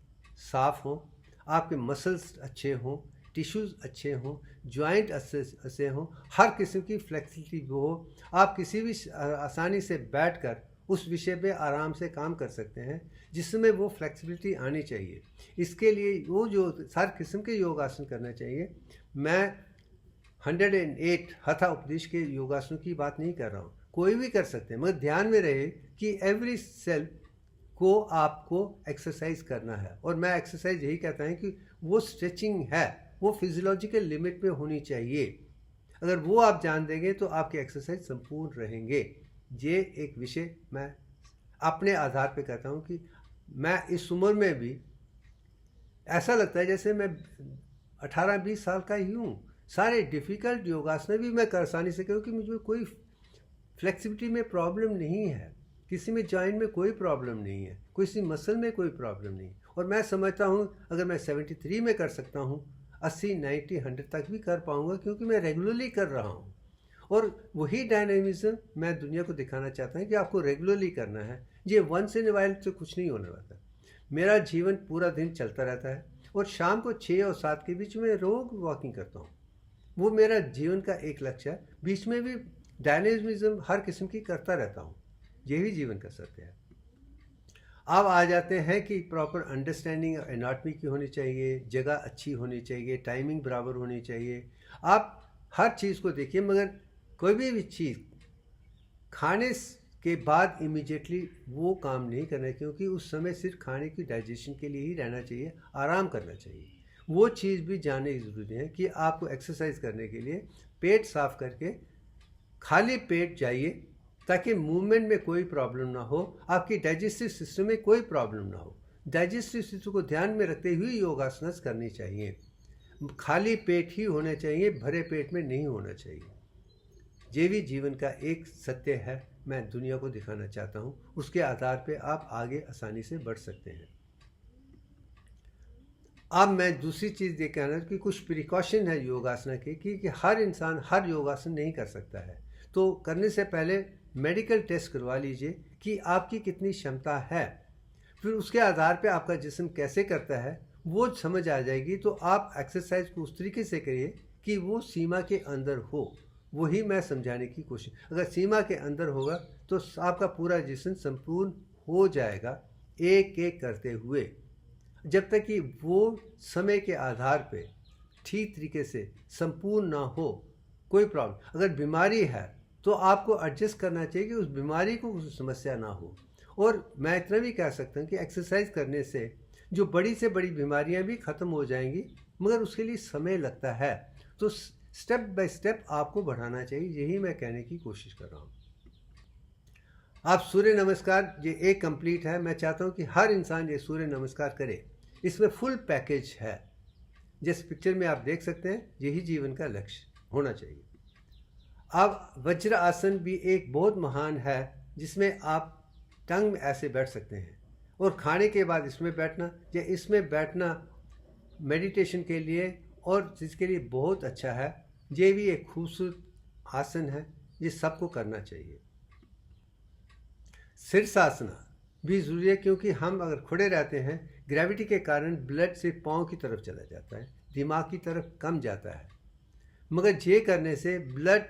साफ़ हों, आपके मसल्स अच्छे हों, टिश्यूज़ अच्छे हों, जॉइंट अच्छे हों, हर किस्म की फ्लेक्सिबिलिटी हो। आप किसी भी आसानी से बैठकर उस विषय पे आराम से काम कर सकते हैं, जिसमें वो फ्लेक्सिबिलिटी आनी चाहिए। इसके लिए वो जो हर किस्म के योगासन करना चाहिए। मैं 108 हथा उपदेश के योगासनों की बात नहीं कर रहा हूँ, कोई भी कर सकते हैं, मगर ध्यान में रहे कि एवरी सेल को आपको एक्सरसाइज करना है। और मैं एक्सरसाइज यही कहता हूँ कि वो स्ट्रेचिंग है, वो फिजियोलॉजिकल लिमिट में होनी चाहिए। अगर वो आप जान देंगे तो आपके एक्सरसाइज संपूर्ण रहेंगे। ये एक विषय मैं अपने आधार पे कहता हूँ कि मैं इस उम्र में भी ऐसा लगता है जैसे मैं 18-20 साल का ही हूँ। सारे डिफ़िकल्ट योगासन भी मैं आसानी से, क्योंकि मुझे कोई फ्लेक्सिबिलिटी में प्रॉब्लम नहीं है, किसी में जॉइंट में कोई प्रॉब्लम नहीं है, किसी मसल में कोई प्रॉब्लम नहीं। और मैं समझता हूँ अगर मैं 73 में कर सकता हूँ, 80, 90, 100 तक भी कर पाऊँगा, क्योंकि मैं रेगुलरली कर रहा हूँ। और वही डायनामिज्म मैं दुनिया को दिखाना चाहता हूँ कि आपको रेगुलरली करना है। ये वंस इन अ वाइल से कुछ नहीं होने वाला। मेरा जीवन पूरा दिन चलता रहता है और शाम को 6 और 7 के बीच में रोज वॉकिंग करता हूँ। वो मेरा जीवन का एक लक्ष्य है। बीच में भी डायनामिज्म हर किस्म की करता रहता हूँ। यही जीवन का सत्य है। अब आ जाते हैं कि प्रॉपर अंडरस्टैंडिंग एनाटॉमी की होनी चाहिए, जगह अच्छी होनी चाहिए, टाइमिंग बराबर होनी चाहिए। आप हर चीज़ को देखिए, मगर कोई भी चीज़ खाने के बाद इमीडिएटली वो काम नहीं करना है, क्योंकि उस समय सिर्फ खाने की डाइजेशन के लिए ही रहना चाहिए, आराम करना चाहिए। वो चीज़ भी जानने की ज़रूरत है कि आपको एक्सरसाइज करने के लिए पेट साफ करके खाली पेट जाइए, ताकि मूवमेंट में कोई प्रॉब्लम ना हो, आपकी डाइजेस्टिव सिस्टम में कोई प्रॉब्लम ना हो। डाइजेस्टिव सिस्टम को ध्यान में रखते हुए योगासन करनी चाहिए। खाली पेट ही होना चाहिए, भरे पेट में नहीं होना चाहिए। ये भी जीवन का एक सत्य है, मैं दुनिया को दिखाना चाहता हूँ। उसके आधार पे आप आगे आसानी से बढ़ सकते हैं। अब मैं दूसरी चीज़ ये कहना कि कुछ प्रिकॉशन है योगासन के कि हर इंसान हर योगासन नहीं कर सकता है। तो करने से पहले मेडिकल टेस्ट करवा लीजिए कि आपकी कितनी क्षमता है। फिर उसके आधार पे आपका जिस्म कैसे करता है वो समझ आ जाएगी। तो आप एक्सरसाइज को उस तरीके से करिए कि वो सीमा के अंदर हो। वही मैं समझाने की कोशिश, अगर सीमा के अंदर होगा तो आपका पूरा जिस्म संपूर्ण हो जाएगा, एक एक करते हुए, जब तक कि वो समय के आधार पे ठीक तरीके से संपूर्ण ना हो कोई प्रॉब्लम। अगर बीमारी है तो आपको एडजस्ट करना चाहिए कि उस बीमारी को कुछ समस्या ना हो। और मैं इतना भी कह सकता हूँ कि एक्सरसाइज करने से जो बड़ी से बड़ी बीमारियाँ भी ख़त्म हो जाएंगी, मगर उसके लिए समय लगता है। तो स्टेप बाय स्टेप आपको बढ़ाना चाहिए, यही मैं कहने की कोशिश कर रहा हूँ। आप सूर्य नमस्कार ये एक कंप्लीट है। मैं चाहता हूँ कि हर इंसान ये सूर्य नमस्कार करे। इसमें फुल पैकेज है, जिस पिक्चर में आप देख सकते हैं। यही जीवन का लक्ष्य होना चाहिए। अब वज्र आसन भी एक बहुत महान है, जिसमें आप टंग में ऐसे बैठ सकते हैं और खाने के बाद इसमें बैठना, या इसमें बैठना मेडिटेशन के लिए और जिसके लिए बहुत अच्छा है। ये भी एक खूबसूरत आसन है, ये सबको करना चाहिए। शीर्षासना भी ज़रूरी है, क्योंकि हम अगर खड़े रहते हैं ग्रेविटी के कारण ब्लड से पाँव की तरफ चला जाता है, दिमाग की तरफ कम जाता है। मगर ये करने से ब्लड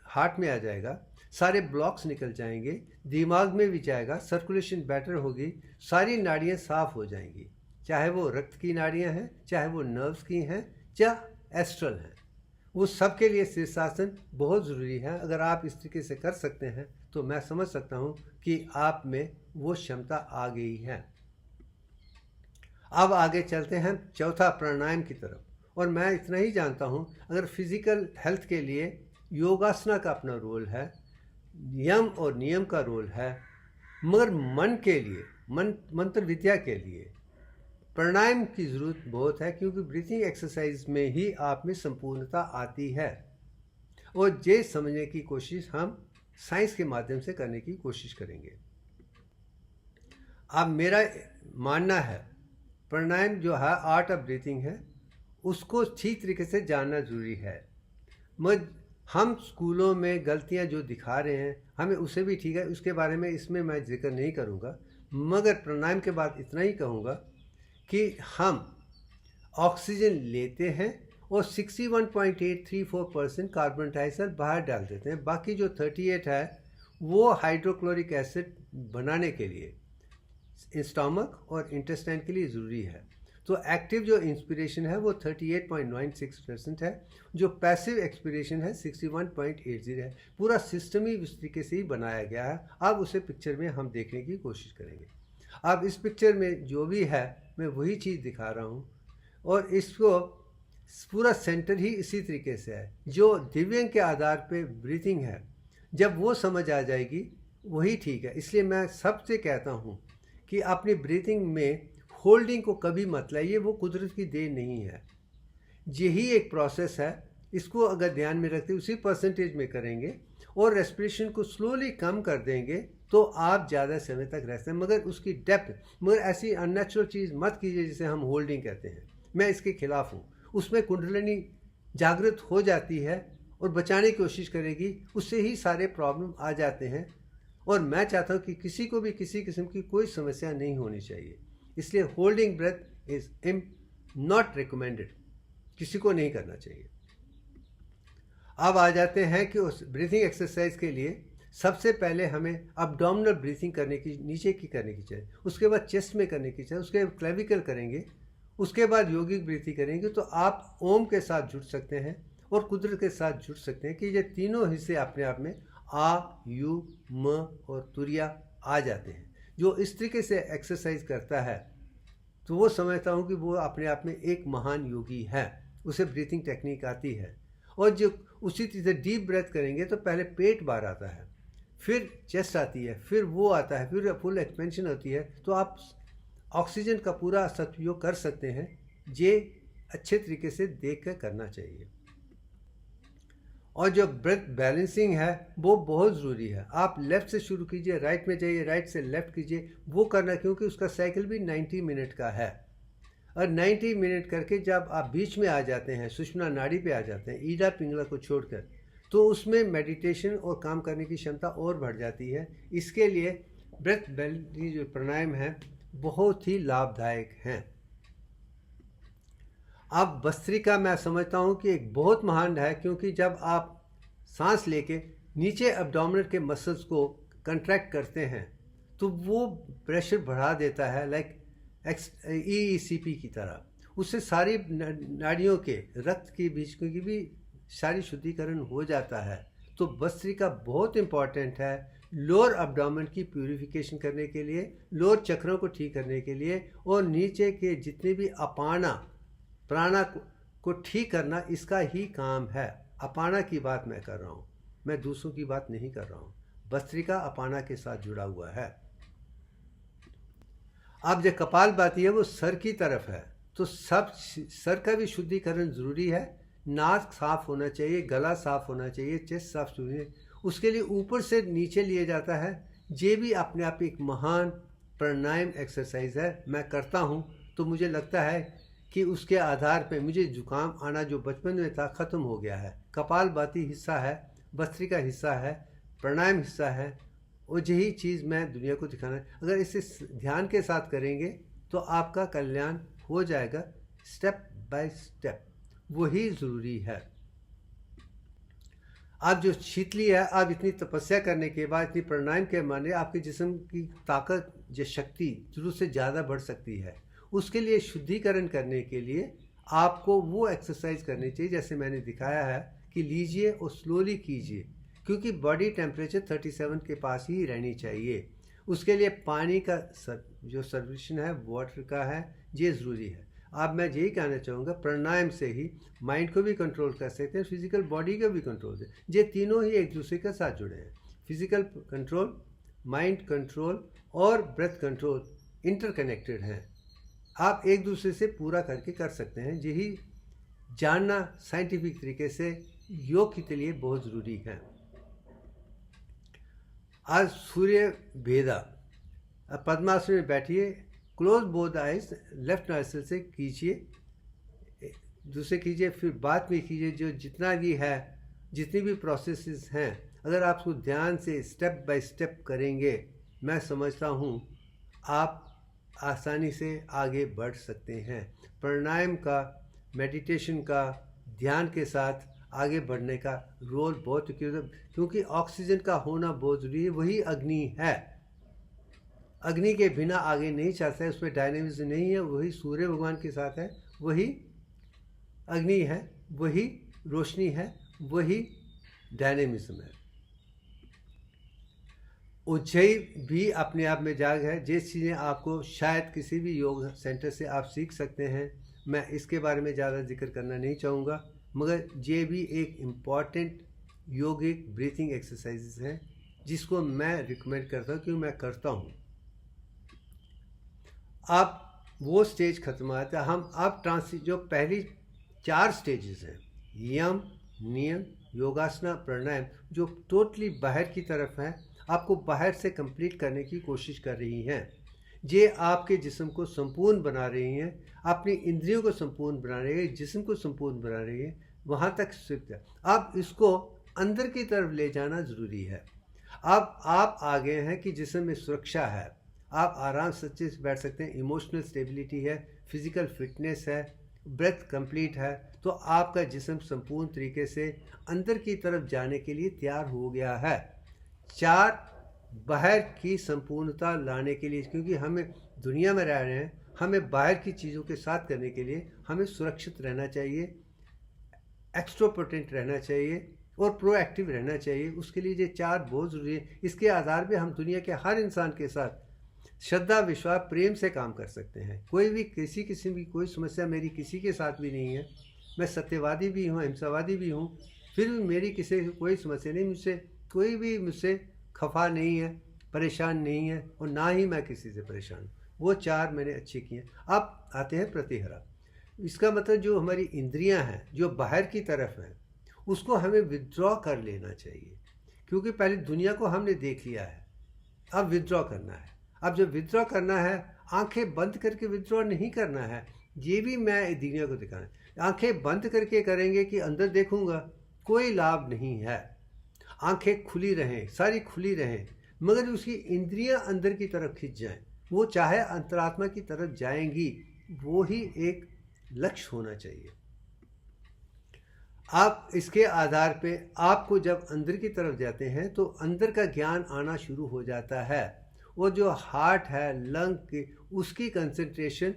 हार्ट में आ जाएगा, सारे ब्लॉक्स निकल जाएंगे, दिमाग में भी जाएगा, सर्कुलेशन बेटर होगी, सारी नाड़ियाँ साफ हो जाएंगी, चाहे वो रक्त की नाड़ियाँ हैं, चाहे वो नर्व्स की हैं, चाहे एस्ट्रल हैं। वो सब के लिए शीर्षासन बहुत ज़रूरी है। अगर आप इस तरीके से कर सकते हैं तो मैं समझ सकता हूँ कि आप में वो क्षमता आ गई है। अब आगे चलते हैं चौथा प्राणायाम की तरफ। और मैं इतना ही जानता हूँ, अगर फिजिकल हेल्थ के लिए योगासना का अपना रोल है, यम और नियम का रोल है, मगर मन के लिए, मंत्र विद्या के लिए प्राणायाम की ज़रूरत बहुत है, क्योंकि ब्रीथिंग एक्सरसाइज में ही आप में संपूर्णता आती है। और ये समझने की कोशिश हम साइंस के माध्यम से करने की कोशिश करेंगे। अब मेरा मानना है प्राणायाम जो है आर्ट ऑफ ब्रीथिंग है, उसको ठीक तरीके से जानना ज़रूरी है। मगर हम स्कूलों में गलतियां जो दिखा रहे हैं हमें उसे भी ठीक है, उसके बारे में इसमें मैं जिक्र नहीं करूँगा। मगर प्राणायाम के बाद इतना ही कहूँगा कि हम ऑक्सीजन लेते हैं और 61.834% कार्बन डाइऑक्साइड बाहर डाल देते हैं। बाकी जो 38 है वो हाइड्रोक्लोरिक एसिड बनाने के लिए स्टमक और इंटेस्टाइन के लिए ज़रूरी है। तो एक्टिव जो इंस्पिरेशन है वो 38.96% है, जो पैसिव एक्सपिरेशन है 61.80 है। पूरा सिस्टम ही इस तरीके से ही बनाया गया है। अब उसे पिक्चर में हम देखने की कोशिश करेंगे। अब इस पिक्चर में जो भी है मैं वही चीज़ दिखा रहा हूँ, और इसको पूरा सेंटर ही इसी तरीके से है। जो दिव्यांग के आधार पे ब्रीथिंग है, जब वो समझ आ जाएगी वही ठीक है। इसलिए मैं सबसे कहता हूँ कि अपनी ब्रीथिंग में होल्डिंग को कभी मत लाइए, वो कुदरत की देन नहीं है। यही एक प्रोसेस है, इसको अगर ध्यान में रखते उसी परसेंटेज में करेंगे और रेस्पिरेशन को स्लोली कम कर देंगे तो आप ज़्यादा समय तक रह सकते हैं, मगर उसकी डेप्थ, मगर ऐसी अननेचुरल चीज़ मत कीजिए जिसे हम होल्डिंग कहते हैं। मैं इसके खिलाफ हूँ। उसमें कुंडलिनी जागृत हो जाती है और बचाने की कोशिश करेगी, उससे ही सारे प्रॉब्लम आ जाते हैं। और मैं चाहता हूँ कि किसी को भी किसी किस्म की कोई समस्या नहीं होनी चाहिए। इसलिए holding breath is not recommended, किसी को नहीं करना चाहिए। अब आ जाते हैं कि उस ब्रीथिंग एक्सरसाइज के लिए सबसे पहले हमें अब्डोमिनल ब्रीथिंग करने की, नीचे की करने की चाहिए, उसके बाद चेस्ट में करने की चाहिए, उसके बाद क्लेविकल करेंगे, उसके बाद योगिक ब्रीथिंग करेंगे। तो आप ओम के साथ जुड़ सकते हैं और कुदरत के साथ जुड़ सकते हैं कि ये तीनों हिस्से अपने आप में आ, यू, म और तुरिया आ जाते हैं। जो इस तरीके से एक्सरसाइज करता है तो वो समझता हूँ कि वो अपने आप में एक महान योगी है, उसे ब्रीथिंग टेक्निक आती है। और जो उसी तरह से डीप ब्रेथ करेंगे तो पहले पेट बाहर आता है, फिर चेस्ट आती है, फिर वो आता है, फिर फुल एक्सपेंशन होती है। तो आप ऑक्सीजन का पूरा सदुपयोग कर सकते हैं। ये अच्छे तरीके से देख कर करना चाहिए। और जो ब्रेथ बैलेंसिंग है वो बहुत ज़रूरी है। आप लेफ़्ट से शुरू कीजिए, राइट में जाइए, राइट से लेफ़्ट कीजिए, वो करना, क्योंकि उसका साइकिल भी 90 मिनट का है। और 90 मिनट करके जब आप बीच में आ जाते हैं, सुषुम्ना नाड़ी पे आ जाते हैं, ईडा पिंगला को छोड़कर, तो उसमें मेडिटेशन और काम करने की क्षमता और बढ़ जाती है। इसके लिए ब्रेथ बैलेंसिंग जो प्राणायाम है बहुत ही लाभदायक हैं। अब भस्त्रिका मैं समझता हूँ कि एक बहुत महान है, क्योंकि जब आप सांस लेके नीचे एब्डोमिनल के मसल्स को कंट्रैक्ट करते हैं तो वो प्रेशर बढ़ा देता है, लाइक EECP की तरह। उससे सारी नाड़ियों के, रक्त के बीच की भी सारी शुद्धिकरण हो जाता है। तो भस्त्रिका बहुत इम्पॉर्टेंट है लोअर एब्डोमेन की प्यूरिफिकेशन करने के लिए, लोअर चक्रों को ठीक करने के लिए, और नीचे के जितने भी अपाना प्राणा को ठीक करना, इसका ही काम है। अपाना की बात मैं कर रहा हूँ, मैं दूसरों की बात नहीं कर रहा हूँ। भस्त्रिका अपाना के साथ जुड़ा हुआ है। अब जो कपालभाति है वो सर की तरफ है, तो सब सर का भी शुद्धिकरण ज़रूरी है। नाक साफ होना चाहिए, गला साफ होना चाहिए, चेस्ट साफ होनी चाहिए। उसके लिए ऊपर से नीचे लिया जाता है। ये भी अपने आप एक महान प्राणायाम एक्सरसाइज है। मैं करता हूँ तो मुझे लगता है कि उसके आधार पे मुझे जुकाम आना जो बचपन में था ख़त्म हो गया है। कपालभाति हिस्सा है, भस्त्रिका हिस्सा है, प्राणायाम हिस्सा है, और यही चीज़ मैं दुनिया को दिखाना है। अगर इसे ध्यान के साथ करेंगे तो आपका कल्याण हो जाएगा स्टेप बाय स्टेप, वही ज़रूरी है। आप जो शीतली है, आप इतनी तपस्या करने के बाद, इतनी प्राणायाम के माने आपके जिस्म की ताकत या शक्ति जरूर से ज़्यादा बढ़ सकती है। उसके लिए शुद्धिकरण करने के लिए आपको वो एक्सरसाइज करनी चाहिए जैसे मैंने दिखाया है कि लीजिए और स्लोली कीजिए, क्योंकि बॉडी टेम्परेचर 37 के पास ही रहनी चाहिए। उसके लिए पानी का जो सर्वेक्षण है वाटर का है, ये ज़रूरी है। अब मैं यही कहना चाहूँगा, प्राणायाम से ही माइंड को भी कंट्रोल कर सकते हैं, फिजिकल बॉडी को भी कंट्रोल से। ये तीनों ही एक दूसरे के साथ जुड़े हैं। फिजिकल कंट्रोल, माइंड कंट्रोल और ब्रेथ कंट्रोल इंटरकनेक्टेड हैं। आप एक दूसरे से पूरा करके कर सकते हैं। यही जानना साइंटिफिक तरीके से योग के लिए बहुत ज़रूरी है। आज सूर्य भेदा, अब पद्मासन में बैठिए, close both eyes, left nostril से कीजिए, दूसरे कीजिए, फिर बात भी कीजिए। जो जितना भी है, जितनी भी प्रोसेसेस हैं, अगर आप उसको ध्यान से स्टेप बाय स्टेप करेंगे, मैं समझता हूँ आप आसानी से आगे बढ़ सकते हैं। प्राणायाम का, मेडिटेशन का, ध्यान के साथ आगे बढ़ने का रोल बहुत, क्योंकि ऑक्सीजन का होना बहुत ज़रूरी है, वही अग्नि है। अग्नि के बिना आगे नहीं चलता है, उसमें डायनेमिज्म नहीं है। वही सूर्य भगवान के साथ है, वही अग्नि है, वही रोशनी है, वही डायनेमिज्म है। ऊंचाई भी अपने आप में जाग है। जिस चीज़ें आपको शायद किसी भी योग सेंटर से आप सीख सकते हैं, मैं इसके बारे में ज़्यादा जिक्र करना नहीं चाहूँगा, मगर ये भी एक इम्पॉर्टेंट योगिक ब्रीथिंग एक्सरसाइजेस हैं जिसको मैं रिकमेंड करता हूँ, क्योंकि मैं करता हूँ। अब वो स्टेज खत्म हो जाता है, हम अब जो पहली 4 स्टेजेस हैं, यम, नियम, योगासना, प्राणायाम, जो टोटली बाहर की तरफ हैं, आपको बाहर से कंप्लीट करने की कोशिश कर रही हैं। ये आपके जिस्म को संपूर्ण बना रही हैं, अपनी इंद्रियों को संपूर्ण बना रही है, जिस्म को संपूर्ण बना रही है, वहाँ तक स्थित है। अब इसको अंदर की तरफ ले जाना ज़रूरी है। अब आप आ गए हैं कि जिस्म में सुरक्षा है, आप आराम से बैठ सकते हैं, इमोशनल स्टेबिलिटी है, फिज़िकल फिटनेस है, ब्रेथ कंप्लीट है, तो आपका जिस्म संपूर्ण तरीके से अंदर की तरफ जाने के लिए तैयार हो गया है। 4 बाहर की संपूर्णता लाने के लिए, क्योंकि हमें दुनिया में रह रहे हैं, हमें बाहर की चीज़ों के साथ करने के लिए हमें सुरक्षित रहना चाहिए, एक्स्ट्रोपोटेंट रहना चाहिए और प्रोएक्टिव रहना चाहिए। उसके लिए ये 4 बहुत ज़रूरी है। इसके आधार पे हम दुनिया के हर इंसान के साथ श्रद्धा, विश्वास, प्रेम से काम कर सकते हैं। कोई भी किसी किस्म की कोई समस्या मेरी किसी के साथ भी नहीं है। मैं सत्यवादी भी हूँ, अहिंसावादी भी हूँ, फिर भी मेरी किसी कोई समस्या नहीं, मुझसे कोई भी मुझसे खफा नहीं है, परेशान नहीं है, और ना ही मैं किसी से परेशान हूँ। वो 4 मैंने अच्छे किए। अब आते हैं प्रतिहरा। इसका मतलब जो हमारी इंद्रियां हैं जो बाहर की तरफ हैं, उसको हमें विथड्रॉ कर लेना चाहिए, क्योंकि पहले दुनिया को हमने देख लिया है, अब विथड्रॉ करना है। अब जब विथड्रॉ करना है, आंखें बंद करके विथड्रॉ नहीं करना है, ये भी मैं दुनिया को दिखाना है। आंखें बंद करके करेंगे कि अंदर देखूंगा, कोई लाभ नहीं है। आंखें खुली रहें, सारी खुली रहें, मगर उसकी इंद्रियां अंदर की तरफ खिंच जाएं, वो चाहे अंतरात्मा की तरफ जाएंगी, वो ही एक लक्ष्य होना चाहिए। आप इसके आधार पे आपको जब अंदर की तरफ जाते हैं तो अंदर का ज्ञान आना शुरू हो जाता है, और जो हार्ट है, लंग की, उसकी कंसंट्रेशन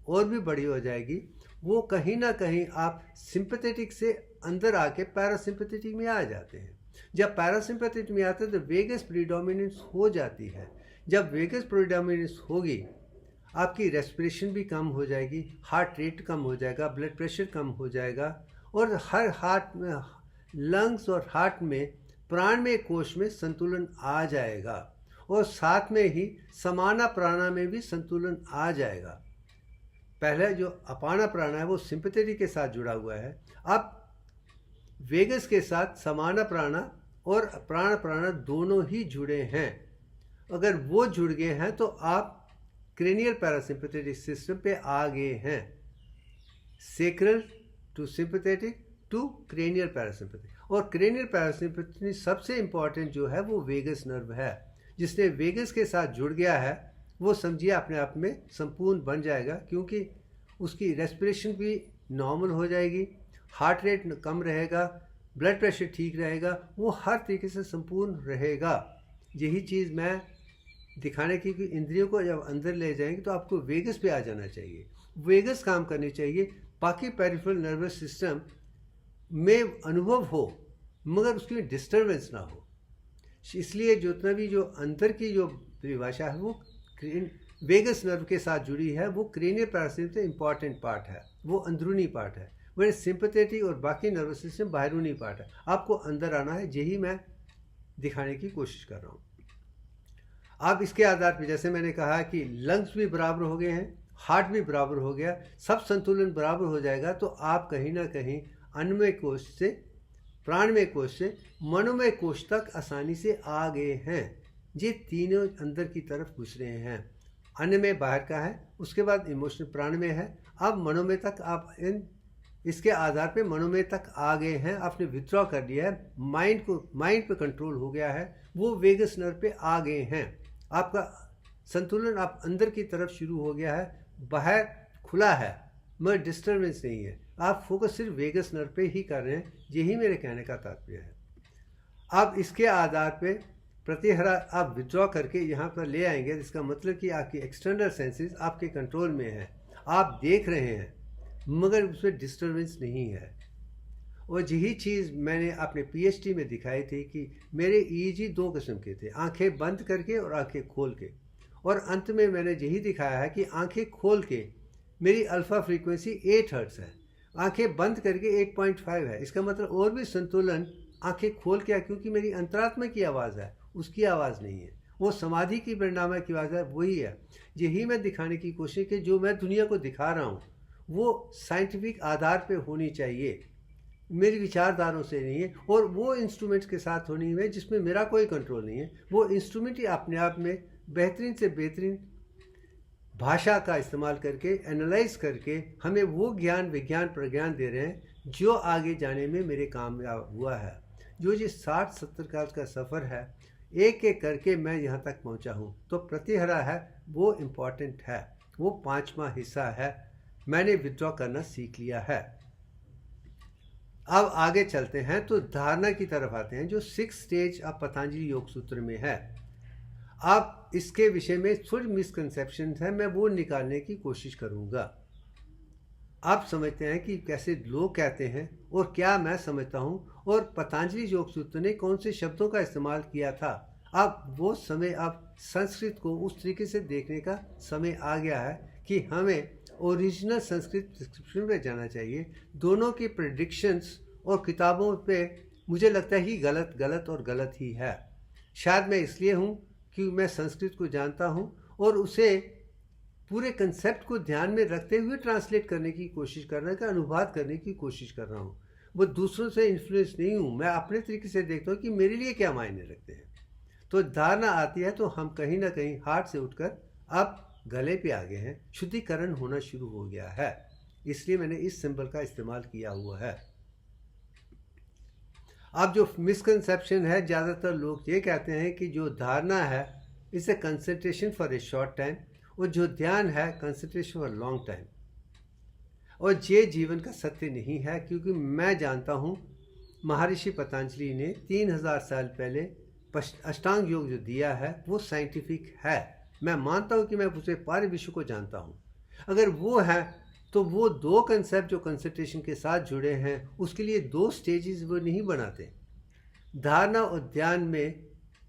और भी बड़ी हो जाएगी। वो कहीं ना कहीं आप सिंपैथेटिक से अंदर आके पैरासिम्पैथेटिक में आ जाते हैं। जब पैरासिम्पैथेटिक में आते हैं तो वेगस प्रीडोमिनेंस हो जाती है। जब वेगस प्रीडोमिनेंस होगी, आपकी रेस्पिरेशन भी कम हो जाएगी, हार्ट रेट कम हो जाएगा, ब्लड प्रेशर कम हो जाएगा, और हर हार्ट में, लंग्स और हार्ट में, प्राणमय कोश में संतुलन आ जाएगा, और साथ में ही समाना प्राणा में भी संतुलन आ जाएगा। पहले जो अपाना प्राणा है वो सिंपैथेटिक के साथ जुड़ा हुआ है, अब वेगस के साथ समाना प्राणा और प्राणा दोनों ही जुड़े हैं। अगर वो जुड़ गए हैं तो आप क्रेनियल पैरासिम्पैथेटिक सिस्टम पे आ गए हैं। Sacral to sympathetic to cranial parasympathetic, और क्रेनियल पैरासिम्पैथेटिक सबसे इंपॉर्टेंट जो है वो वेगस नर्व है। जिसने वेगस के साथ जुड़ गया है वो समझिए अपने आप में संपूर्ण बन जाएगा, क्योंकि उसकी रेस्पिरेशन भी नॉर्मल हो जाएगी, हार्ट रेट कम रहेगा, ब्लड प्रेशर ठीक रहेगा, वो हर तरीके से संपूर्ण रहेगा। यही चीज़ मैं दिखाने की कि इंद्रियों को जब अंदर ले जाएंगे तो आपको वेगस पे आ जाना चाहिए, वेगस काम करनी चाहिए, बाकी पेरिफेरल नर्वस सिस्टम में अनुभव हो मगर उसकी डिस्टर्बेंस ना हो। इसलिए जितना भी जो अंदर की जो परिभाषा है वो वेगस नर्व के साथ जुड़ी है, वो क्रेनियल पैरासिम्पैथेटिक इंपॉर्टेंट पार्ट है, वो अंदरूनी पार्ट है, वह सिंपैथेटिक और बाकी नर्वस सिस्टम बाहरूनी पार्ट है। आपको अंदर आना है, यही मैं दिखाने की कोशिश कर रहा हूँ। आप इसके आधार पर, जैसे मैंने कहा कि लंग्स भी बराबर हो गए हैं, हार्ट भी बराबर हो गया, सब संतुलन बराबर हो जाएगा, तो आप कहीं ना कहीं अन्नमय कोश से, प्राणमय कोश से मनोमय कोश तक आसानी से आ गए हैं। ये तीनों अंदर की घुस गुजरे हैं। अन्नमय बाहर का है, उसके बाद इमोशनल प्राणमय है, अब मनोमय तक आप इसके आधार पे मनोमय तक आ गए हैं, आपने विथड्रॉ कर लिया है, माइंड पे कंट्रोल हो गया है, वो वेगस नर्व पे आ गए हैं। आपका संतुलन आप अंदर की तरफ शुरू हो गया है, बाहर खुला है मगर डिस्टर्बेंस नहीं है, आप फोकस सिर्फ वेगस नर्व पे ही कर रहे हैं। यही मेरे कहने का तात्पर्य है। अब इसके आधार पे प्रत्यहरा आप विड्रॉ करके यहाँ पर ले आएंगे, इसका मतलब कि आपकी एक्सटर्नल सेंसेस आपके कंट्रोल में है, आप देख रहे हैं मगर उसमें डिस्टर्बेंस नहीं है। और यही चीज़ मैंने अपने पीएचडी में दिखाई थी कि मेरे ईईजी 2 किस्म के थे, आंखें बंद करके और आंखें खोल के। और अंत में मैंने यही दिखाया है कि आंखें खोल के मेरी अल्फ़ा फ्रीक्वेंसी 8 हर्ट्ज़ है, आंखें बंद करके 8.5 है। इसका मतलब और भी संतुलन आंखें खोल के है, क्योंकि मेरी अंतरात्मा की आवाज़ है, उसकी आवाज़ नहीं है, वो समाधि की परिणाम की आवाज़ है, वही है। यही मैं दिखाने की कोशिश की जो मैं दुनिया को दिखा रहा हूँ वो साइंटिफिक आधार पे होनी चाहिए, मेरी विचारधारों से नहीं है। और वो इंस्ट्रूमेंट्स के साथ होनी है जिसमें मेरा कोई कंट्रोल नहीं है। वो इंस्ट्रूमेंट ही अपने आप में बेहतरीन से बेहतरीन भाषा का इस्तेमाल करके एनालाइज करके हमें वो ज्ञान विज्ञान प्रज्ञान दे रहे हैं जो आगे जाने में मेरे कामयाब हुआ है। जो ये 60-70 का उसका सफ़र है, एक एक करके मैं यहाँ तक पहुँचा हूँ। तो प्रतिहरा है वो इम्पॉर्टेंट है, वो 5वां हिस्सा है, मैंने विड्रॉ करना सीख लिया है। अब आगे चलते हैं तो धारणा की तरफ आते हैं, जो 6 स्टेज अब पतंजलि योग सूत्र में है। अब इसके विषय में थोड़ी मिसकंसेप्शन है, मैं वो निकालने की कोशिश करूँगा। आप समझते हैं कि कैसे लोग कहते हैं और क्या मैं समझता हूँ, और पतंजलि योग सूत्र ने कौन से शब्दों का इस्तेमाल किया था। अब वो समय, अब संस्कृत को उस तरीके से देखने का समय आ गया है कि हमें ओरिजिनल संस्कृत डिस्क्रिप्शन में जाना चाहिए। दोनों की प्रेडिक्शंस और किताबों पे मुझे लगता है कि गलत और गलत ही है। शायद मैं इसलिए हूँ कि मैं संस्कृत को जानता हूँ और उसे पूरे कंसेप्ट को ध्यान में रखते हुए ट्रांसलेट करने की कोशिश करने का अनुवाद करने की कोशिश कर रहा हूँ। वो दूसरों से इन्फ्लुएंस नहीं हूँ, मैं अपने तरीके से देखता हूँ कि मेरे लिए क्या मायने रखते हैं। तो धारणा आती है तो हम कहीं ना कहीं हार्ट से उठकर अब गले पे आ गए हैं, शुद्धिकरण होना शुरू हो गया है, इसलिए मैंने इस सिंबल का इस्तेमाल किया हुआ है। अब जो मिसकंसेप्शन है, ज़्यादातर लोग ये कहते हैं कि जो धारणा है इसे concentration for a short time, और जो ध्यान है कंसंट्रेशन फॉर लॉन्ग टाइम। और ये जीवन का सत्य नहीं है, क्योंकि मैं जानता हूँ महर्षि पतंजलि ने 3000 साल पहले अष्टांग योग जो दिया है वो साइंटिफिक है। मैं मानता हूँ कि मैं उसे पारे विश्व को जानता हूँ। अगर वो है तो वो 2 कंसेप्ट जो कंसंट्रेशन के साथ जुड़े हैं उसके लिए 2 स्टेजेस वो नहीं बनाते। धारणा और ध्यान में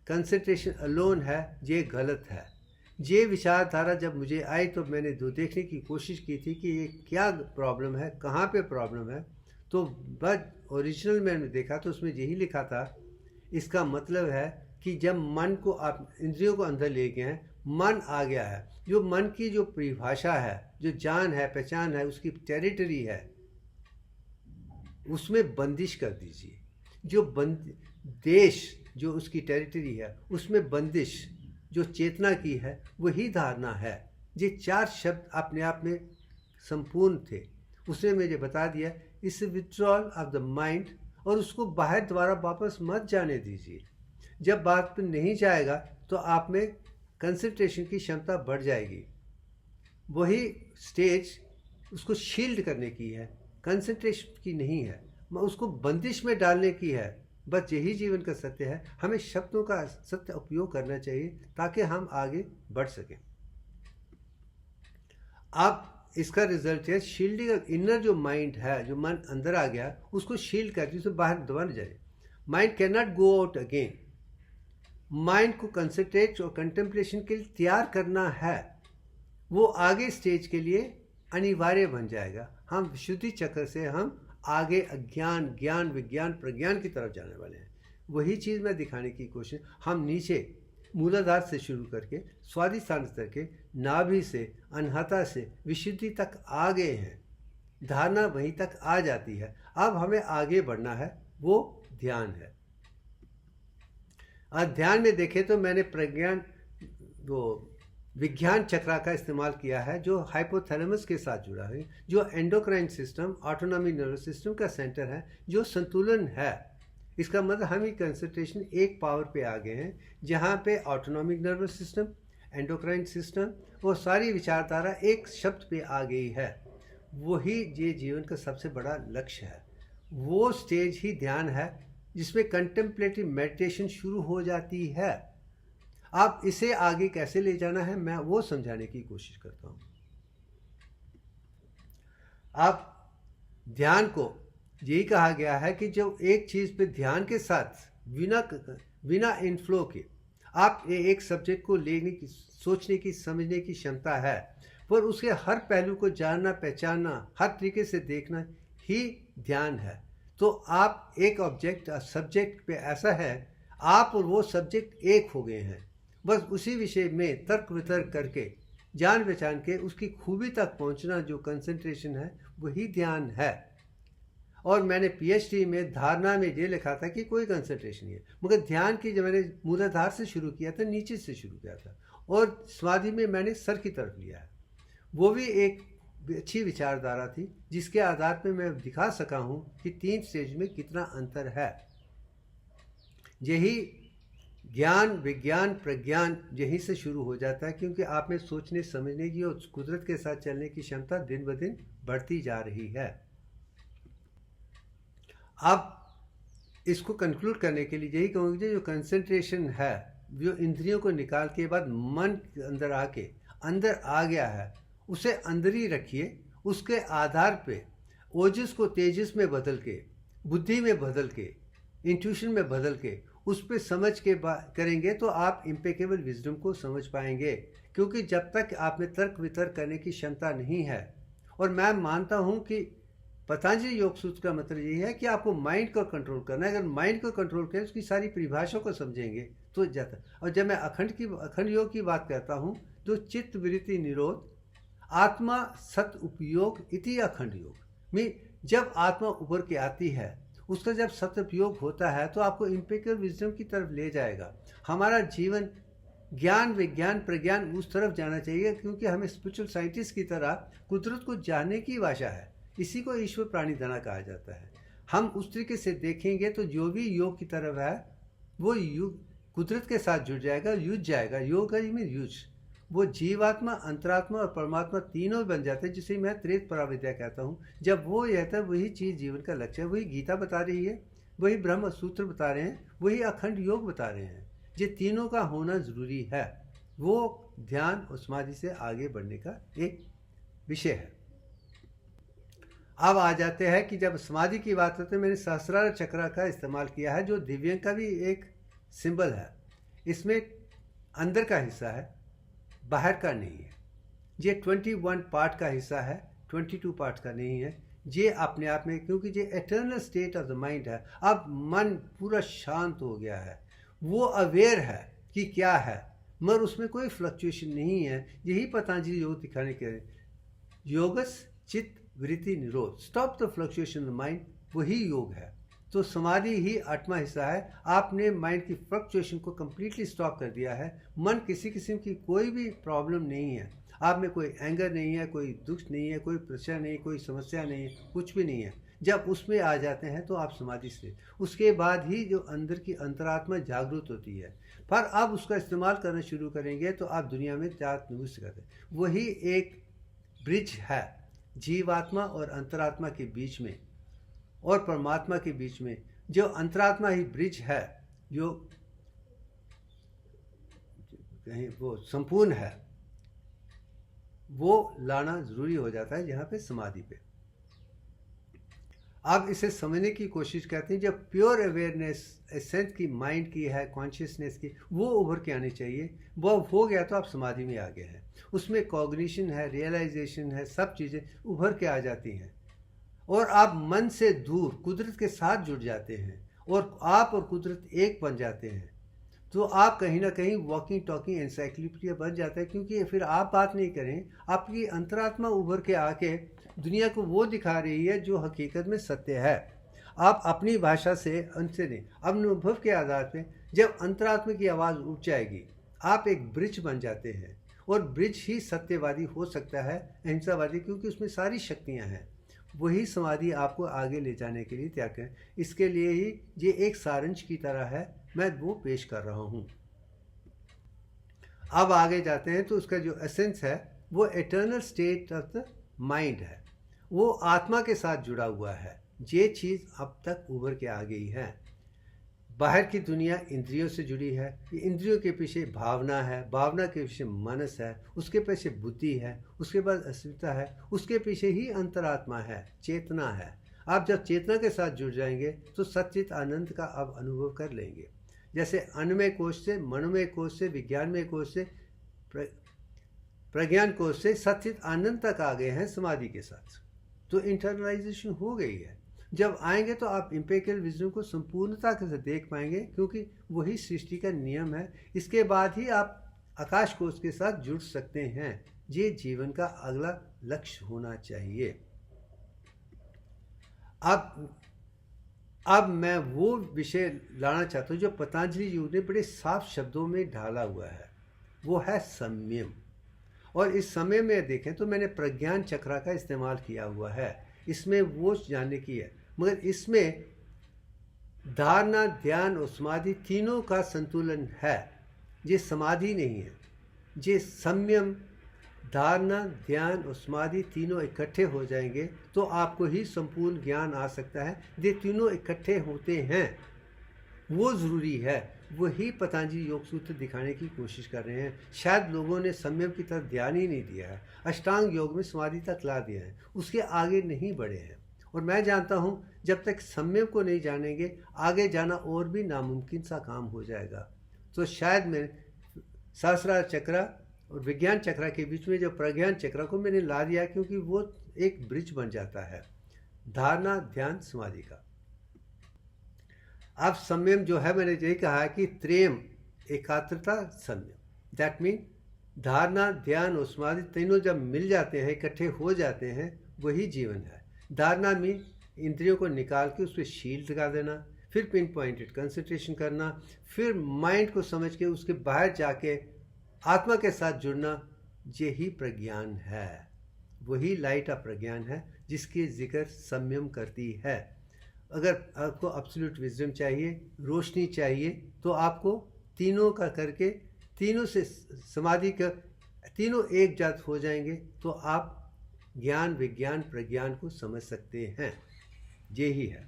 कंसंट्रेशन अलोन है, ये गलत है। ये विचारधारा जब मुझे आई तो मैंने देखने की कोशिश की थी कि ये क्या प्रॉब्लम है, कहाँ पे प्रॉब्लम है। तो बस ओरिजिनल मैंने देखा तो उसमें यही लिखा था, इसका मतलब है कि जब मन को आप इंद्रियों को अंदर ले गए हैं, मन आ गया है, जो मन की जो परिभाषा है, जो जान है, पहचान है, उसकी टेरिटरी है, उसमें बंदिश कर दीजिए। जो देश जो उसकी टेरिटरी है उसमें बंदिश जो चेतना की है वही धारणा है। ये 4 शब्द अपने आप में संपूर्ण थे। उसने मुझे बता दिया इस विथड्रॉल ऑफ द माइंड, और उसको बाहर द्वारा वापस मत जाने दीजिए। जब बात पर नहीं जाएगा तो आप में कंसंट्रेशन की क्षमता बढ़ जाएगी। वही स्टेज उसको शील्ड करने की है, कंसंट्रेशन की नहीं है, उसको बंदिश में डालने की है। बस यही जीवन का सत्य है। हमें शब्दों का सत्य उपयोग करना चाहिए ताकि हम आगे बढ़ सकें। अब इसका रिजल्ट है शील्डिंग। इनर जो माइंड है, जो मन अंदर आ गया, उसको शील्ड करके उसे बाहर दबा न जाए। Mind can not go out again. Mind को कंसंट्रेट और कंटेम्पलेशन के लिए तैयार करना है, वो आगे स्टेज के लिए अनिवार्य बन जाएगा। हम विशुद्धि चक्र से हम आगे अज्ञान ज्ञान विज्ञान प्रज्ञान की तरफ जाने वाले हैं। वही चीज़ मैं दिखाने की कोशिश, हम नीचे मूलाधार से शुरू करके स्वादिष्ठान स्तर के नाभि से अनहता से विशुद्धि तक आ गए हैं। धारणा वहीं तक आ जाती है। अब हमें आगे बढ़ना है, वो ध्यान है। ध्यान में देखें तो मैंने प्रज्ञान वो विज्ञान चक्रा का इस्तेमाल किया है, जो हाइपोथैलेमस के साथ जुड़ा है, जो endocrine system autonomic nervous system का सेंटर है, जो संतुलन है। इसका मतलब हम ही कंसंट्रेशन एक पावर पे आ गए हैं, जहाँ पे autonomic nervous system, endocrine system और सारी विचारधारा एक शब्द पे आ गई है। वही ये जीवन का सबसे बड़ा लक्ष्य है। वो स्टेज ही ध्यान है जिसमें कंटेम्पलेटिव मेडिटेशन शुरू हो जाती है। आप इसे आगे कैसे ले जाना है, मैं वो समझाने की कोशिश करता हूँ। आप ध्यान को, यही कहा गया है कि जो एक चीज़ पे ध्यान के साथ बिना इनफ्लो के आप एक सब्जेक्ट को लेने की, सोचने की, समझने की क्षमता है, पर उसके हर पहलू को जानना, पहचानना, हर तरीके से देखना ही ध्यान है। तो आप एक ऑब्जेक्ट सब्जेक्ट पे ऐसा है, आप और वो सब्जेक्ट एक हो गए हैं। बस उसी विषय में तर्क वितर्क करके, जान पहचान के उसकी खूबी तक पहुंचना जो कंसंट्रेशन है, वही ध्यान है। और मैंने पीएचडी में धारणा में ये लिखा था कि कोई कंसंट्रेशन नहीं है, मगर ध्यान की जब मैंने मूलाधार से शुरू किया था, नीचे से शुरू किया था, और समाधि में मैंने सर की तरफ लिया है। वो भी एक अच्छी विचारधारा थी जिसके आधार पर मैं दिखा सका हूँ कि 3 स्टेज में कितना अंतर है। यही ज्ञान, विज्ञान, प्रज्ञान यहीं से शुरू हो जाता है, क्योंकि आप में सोचने समझने की और कुदरत के साथ चलने की क्षमता दिन ब दिन बढ़ती जा रही है। अब इसको कंक्लूड करने के लिए यही कहूँगी, जो कंसंट्रेशन है, जो इंद्रियों को निकाल के बाद मन के अंदर आके अंदर आ गया है, उसे अंदर ही रखिए। उसके आधार पे ओजस को तेजस में बदल के, बुद्धि में बदल के, इंट्यूशन में बदल के, उस पर समझ के करेंगे तो आप इम्पेकेबल विजडम को समझ पाएंगे। क्योंकि जब तक आप में तर्क वितर्क करने की क्षमता नहीं है, और मैं मानता हूँ कि पतंजलि योग सूत्र का मतलब यही है कि आपको माइंड को कंट्रोल करना है। अगर माइंड को कंट्रोल करें, उसकी सारी परिभाषाओं को समझेंगे तो जाता। और जब मैं अखंड योग की बात करता हूँ, तो चित्त वृत्ति निरोध आत्मा सत उपयोग इति अखंड योग में, जब आत्मा उभर के आती है, उसका जब सदुपयोग होता है, तो आपको इम्पेक्टिव विजडम की तरफ ले जाएगा। हमारा जीवन ज्ञान, विज्ञान, प्रज्ञान उस तरफ जाना चाहिए, क्योंकि हमें स्पिरिचुअल साइंटिस्ट की तरह कुदरत को जानने की भाषा है। इसी को ईश्वर प्राणी धना कहा जाता है। हम उस तरीके से देखेंगे तो जो भी योग की तरफ है, वो योग कुदरत के साथ जुड़ जाएगा, युज जाएगा। योग का मीन युज, वो जीवात्मा, अंतरात्मा और परमात्मा तीनों बन जाते हैं, जिसे मैं त्रित पराविद्या कहता हूँ। जब वो रहता है, वही चीज़ जीवन का लक्ष्य है। वही गीता बता रही है, वही ब्रह्म सूत्र बता रहे हैं, वही अखंड योग बता रहे हैं। ये तीनों का होना ज़रूरी है। वो ध्यान और समाधि से आगे बढ़ने का एक विषय है। अब आ जाते हैं कि जब समाधि की बात होती है, मैंने सहस्रार चक्र का इस्तेमाल किया है, जो दिव्यांग का भी एक सिंबल है। इसमें अंदर का हिस्सा है, बाहर का नहीं है। ये 21 पार्ट का हिस्सा है, 22 पार्ट का नहीं है। ये अपने आप में, क्योंकि ये eternal state of the mind है। अब मन पूरा शांत हो गया है, वो अवेयर है कि क्या है, मगर उसमें कोई फ्लक्चुएशन नहीं है। यही पतंजलि योग दिखाने के, योगस चित्त वृत्ति निरोध, stop the fluctuation of the mind, वही योग है। तो समाधि ही 8वां हिस्सा है। आपने माइंड की फ्लक्चुएशन को कम्प्लीटली स्टॉप कर दिया है। मन किसी किस्म की कोई भी प्रॉब्लम नहीं है, आप में कोई एंगर नहीं है, कोई दुख नहीं है, कोई प्रेशर नहीं, कोई समस्या नहीं है, कुछ भी नहीं है। जब उसमें आ जाते हैं तो आप समाधि से, उसके बाद ही जो अंदर की अंतरात्मा जागरूक होती है। पर आप उसका इस्तेमाल करना शुरू करेंगे तो आप दुनिया में त्याग निवृत्त करते हैं। वही एक ब्रिज है जीवात्मा और अंतरात्मा के बीच में और परमात्मा के बीच में। जो अंतरात्मा ही ब्रिज है, जो कहीं वो संपूर्ण है, वो लाना जरूरी हो जाता है यहाँ पे समाधि पे। आप इसे समझने की कोशिश करते हैं। जब प्योर अवेयरनेस एसेंस की, माइंड की है, कॉन्शियसनेस की, वो उभर के आनी चाहिए। वो हो गया तो आप समाधि में आ गए हैं। उसमें कॉग्निशन है, रियलाइजेशन है, सब चीज़ें उभर के आ जाती हैं, और आप मन से दूर कुदरत के साथ जुड़ जाते हैं, और आप और कुदरत एक बन जाते हैं। तो आप कहीं ना कहीं वॉकिंग टॉकिंग एनसाइक्लोपीडिया बन जाता है, क्योंकि फिर आप बात नहीं करें, आपकी अंतरात्मा उभर के आके दुनिया को वो दिखा रही है जो हकीकत में सत्य है। आप अपनी भाषा से, उनसे नहीं, अनुभव के आधार पे जब अंतरात्मा की आवाज़ उठ जाएगी, आप एक ब्रिज बन जाते हैं। और ब्रिज ही सत्यवादी हो सकता है, अहिंसावादी, क्योंकि उसमें सारी शक्तियाँ हैं। वही समाधि आपको आगे ले जाने के लिए त्याग करें। इसके लिए ही ये एक सारंश की तरह है, मैं वो पेश कर रहा हूँ। अब आगे जाते हैं तो उसका जो एसेंस है, वो eternal state of the mind है, वो आत्मा के साथ जुड़ा हुआ है। ये चीज़ अब तक उभर के आ गई है। बाहर की दुनिया इंद्रियों से जुड़ी है, इंद्रियों के पीछे भावना है, भावना के पीछे मनस है, उसके पीछे बुद्धि है, उसके बाद अस्मिता है, उसके पीछे ही अंतरात्मा है, चेतना है। आप जब चेतना के साथ जुड़ जाएंगे तो सच्चित आनंद का आप अनुभव कर लेंगे। जैसे अन्नमय कोश से, मनोमय कोश से, विज्ञानमय कोश से, प्रज्ञान कोश से सच्चित आनंद तक आ गए हैं समाधि के साथ। तो इंटरनलाइजेशन हो गई है। जब आएंगे तो आप इम्पेरिकल विजडम को संपूर्णता से देख पाएंगे, क्योंकि वही सृष्टि का नियम है। इसके बाद ही आप आकाश कोश के साथ जुड़ सकते हैं। ये जीवन का अगला लक्ष्य होना चाहिए। अब मैं वो विषय लाना चाहता हूँ जो पतंजलि जी ने बड़े साफ शब्दों में ढाला हुआ है, वो है संयम। और इस समय में देखें तो मैंने प्रज्ञान चक्र का इस्तेमाल किया हुआ है, इसमें वो जानने की है, मगर इसमें धारणा, ध्यान और समाधि तीनों का संतुलन है। ये समाधि नहीं है, ये संयम, धारणा, ध्यान और समाधि तीनों इकट्ठे हो जाएंगे तो आपको ही संपूर्ण ज्ञान आ सकता है। ये तीनों इकट्ठे होते हैं, वो ज़रूरी है। वही पतंजलि योग सूत्र दिखाने की कोशिश कर रहे हैं। शायद लोगों ने संयम की तरफ ध्यान ही नहीं दिया है, अष्टांग योग में समाधि तक ला दिया है, उसके आगे नहीं बढ़े हैं। और मैं जानता हूँ जब तक संयम को नहीं जानेंगे आगे जाना और भी नामुमकिन सा काम हो जाएगा। तो शायद मैं सहस्रार चक्र और विज्ञान चक्र के बीच में जो प्रज्ञान चक्र को मैंने ला दिया, क्योंकि वो एक ब्रिज बन जाता है धारणा, ध्यान, समाधि का। अब संयम जो है, मैंने यही कहा है कि त्रेम, एकाग्रता, संयम, दैट मीन धारणा, ध्यान और समाधि तीनों जब मिल जाते हैं, इकट्ठे हो जाते हैं, वही जीवन है। धारणा मीन इंद्रियों को निकाल के उस पर शील्ड लगा देना, फिर पिन पॉइंटेड कंसंट्रेशन करना, फिर माइंड को समझ के उसके बाहर जाके आत्मा के साथ जुड़ना, यही प्रज्ञान है। वही लाइट ऑफ प्रज्ञान है जिसकी जिक्र संयम करती है। अगर आपको एब्सोल्यूट विजडम चाहिए, रोशनी चाहिए, तो आपको तीनों का करके, तीनों से समाधि का, तीनों एक जात हो जाएंगे तो आप ज्ञान, विज्ञान, प्रज्ञान को समझ सकते हैं। यही है।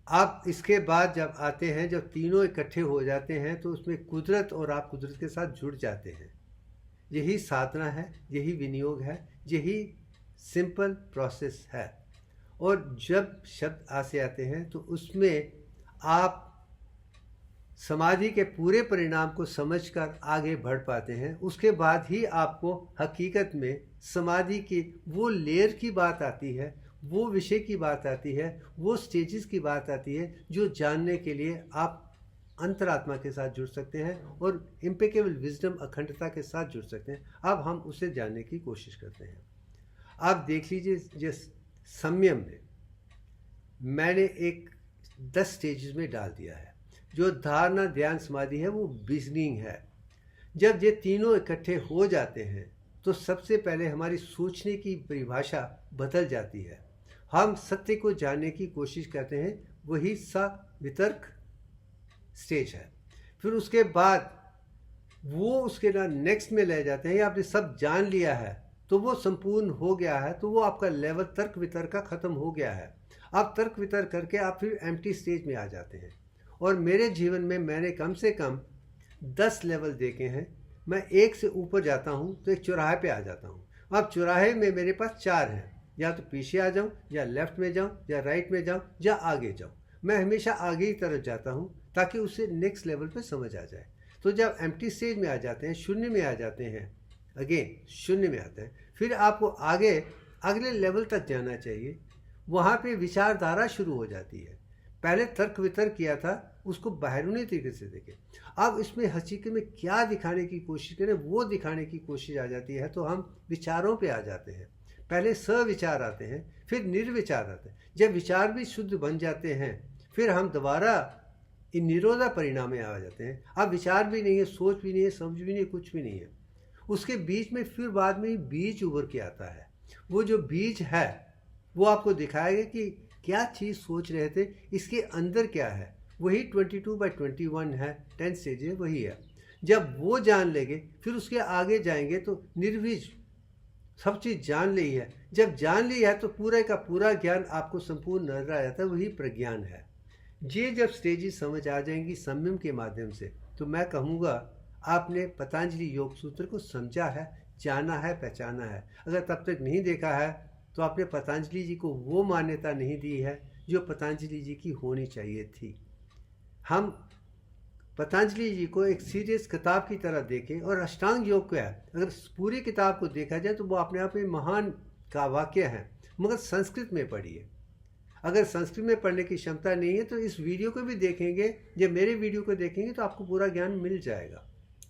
आप इसके बाद जब आते हैं, जब तीनों इकट्ठे हो जाते हैं तो उसमें कुदरत, और आप कुदरत के साथ जुड़ जाते हैं। यही साधना है, यही विनियोग है, यही सिंपल प्रोसेस है। और जब शब्द आसे आते हैं तो उसमें आप समाधि के पूरे परिणाम को समझकर आगे बढ़ पाते हैं। उसके बाद ही आपको हकीकत में समाधि की वो लेयर की बात आती है, वो विषय की बात आती है, वो स्टेजेस की बात आती है जो जानने के लिए आप अंतरात्मा के साथ जुड़ सकते हैं और इम्पेकेबल विजडम, अखंडता के साथ जुड़ सकते हैं। अब हम उसे जानने की कोशिश करते हैं। आप देख लीजिए, जिस संयम में मैंने एक 10 स्टेजेस में डाल दिया है। जो धारणा, ध्यान, समाधि है वो बिजनिंग है। जब ये तीनों इकट्ठे हो जाते हैं तो सबसे पहले हमारी सोचने की परिभाषा बदल जाती है। हम सत्य को जानने की कोशिश करते हैं, वही सा वितर्क स्टेज है। फिर उसके बाद वो उसके नेक्स्ट में ले जाते हैं। आपने सब जान लिया है तो वो संपूर्ण हो गया है, तो वो आपका लेवल तर्क वितर्क का ख़त्म हो गया है। आप तर्क वितर्क करके आप फिर एम्प्टी स्टेज में आ जाते हैं। और मेरे जीवन में मैंने कम से कम 10 लेवल देखे हैं। मैं एक से ऊपर जाता हूँ तो एक चौराहे पे आ जाता हूँ। अब चौराहे में मेरे पास 4 हैं, या तो पीछे आ जाऊँ, या लेफ्ट में जाऊँ, या राइट में जाऊँ, या आगे जाऊँ। मैं हमेशा आगे की तरफ जाता हूँ ताकि उससे नेक्स्ट लेवल पे समझ आ जाए। तो जब एम्प्टी स्टेज में आ जाते हैं, शून्य में आ जाते हैं, अगेन शून्य में आते हैं, फिर आपको आगे अगले लेवल तक जाना चाहिए। वहाँ पे विचारधारा शुरू हो जाती है। पहले तर्क वितर्क किया था, उसको बाहरूनी तरीके से देखें। अब इसमें हकीकत में क्या दिखाने की कोशिश करें, वो दिखाने की कोशिश आ जाती है, तो हम विचारों पे आ जाते हैं। पहले सविचार आते हैं, फिर निर्विचार आते हैं। जब विचार भी शुद्ध बन जाते हैं, फिर हम दोबारा इन निरोधा परिणाम में आ जाते हैं। अब विचार भी नहीं है, सोच भी नहीं है, समझ भी नहीं है, कुछ भी नहीं है। उसके बीच में फिर बाद में बीज उभर के आता है। वो जो बीज है वो आपको दिखाएगा कि क्या चीज़ सोच रहे थे, इसके अंदर क्या है। वही 22/21 है, 10 स्टेज है, वही है। जब वो जान लेंगे फिर उसके आगे जाएंगे तो निर्बीज सब चीज़ जान ली है। जब जान ली है तो पूरे का पूरा ज्ञान आपको संपूर्ण नजर आ जाता है, वही प्रज्ञान है। ये जब स्टेजेस समझ आ जाएंगी संयम के माध्यम से, तो मैं कहूँगा आपने पतंजलि योग सूत्र को समझा है, जाना है, पहचाना है। अगर तब तक नहीं देखा है तो आपने पतंजलि जी को वो मान्यता नहीं दी है जो पतंजलि जी की होनी चाहिए थी। हम पतंजलि जी को एक सीरियस किताब की तरह देखें, और अष्टांग योग क्या है, अगर पूरी किताब को देखा जाए तो वो अपने आप में महान का वाक्य है, मगर संस्कृत में पढ़िए। अगर संस्कृत में पढ़ने की क्षमता नहीं है तो इस वीडियो को भी देखेंगे, जब मेरे वीडियो को देखेंगे तो आपको पूरा ज्ञान मिल जाएगा,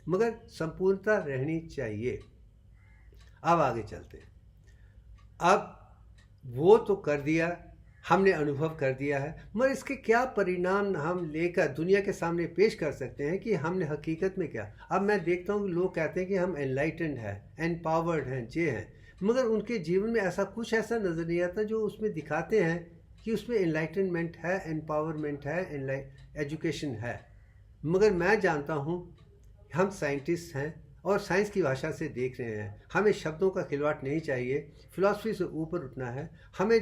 मगर संपूर्णता रहनी चाहिए। अब आगे चलते हैं। अब वो तो कर दिया, हमने अनुभव कर दिया है, मगर इसके क्या परिणाम हम लेकर दुनिया के सामने पेश कर सकते हैं कि हमने हकीकत में क्या। अब मैं देखता हूँ लोग कहते हैं कि हम एनलाइटेंड हैं, एम्पावर्ड हैं, जे हैं, मगर उनके जीवन में ऐसा कुछ ऐसा नज़र नहीं आता जो उसमें दिखाते हैं कि उसमें एनलाइटनमेंट है, एम्पावरमेंट है, एजुकेशन है। मगर मैं जानता हूँ हम साइंटिस्ट हैं और साइंस की भाषा से देख रहे हैं, हमें शब्दों का खिलवाड़ नहीं चाहिए, फिलॉसफी से ऊपर उठना है। हमें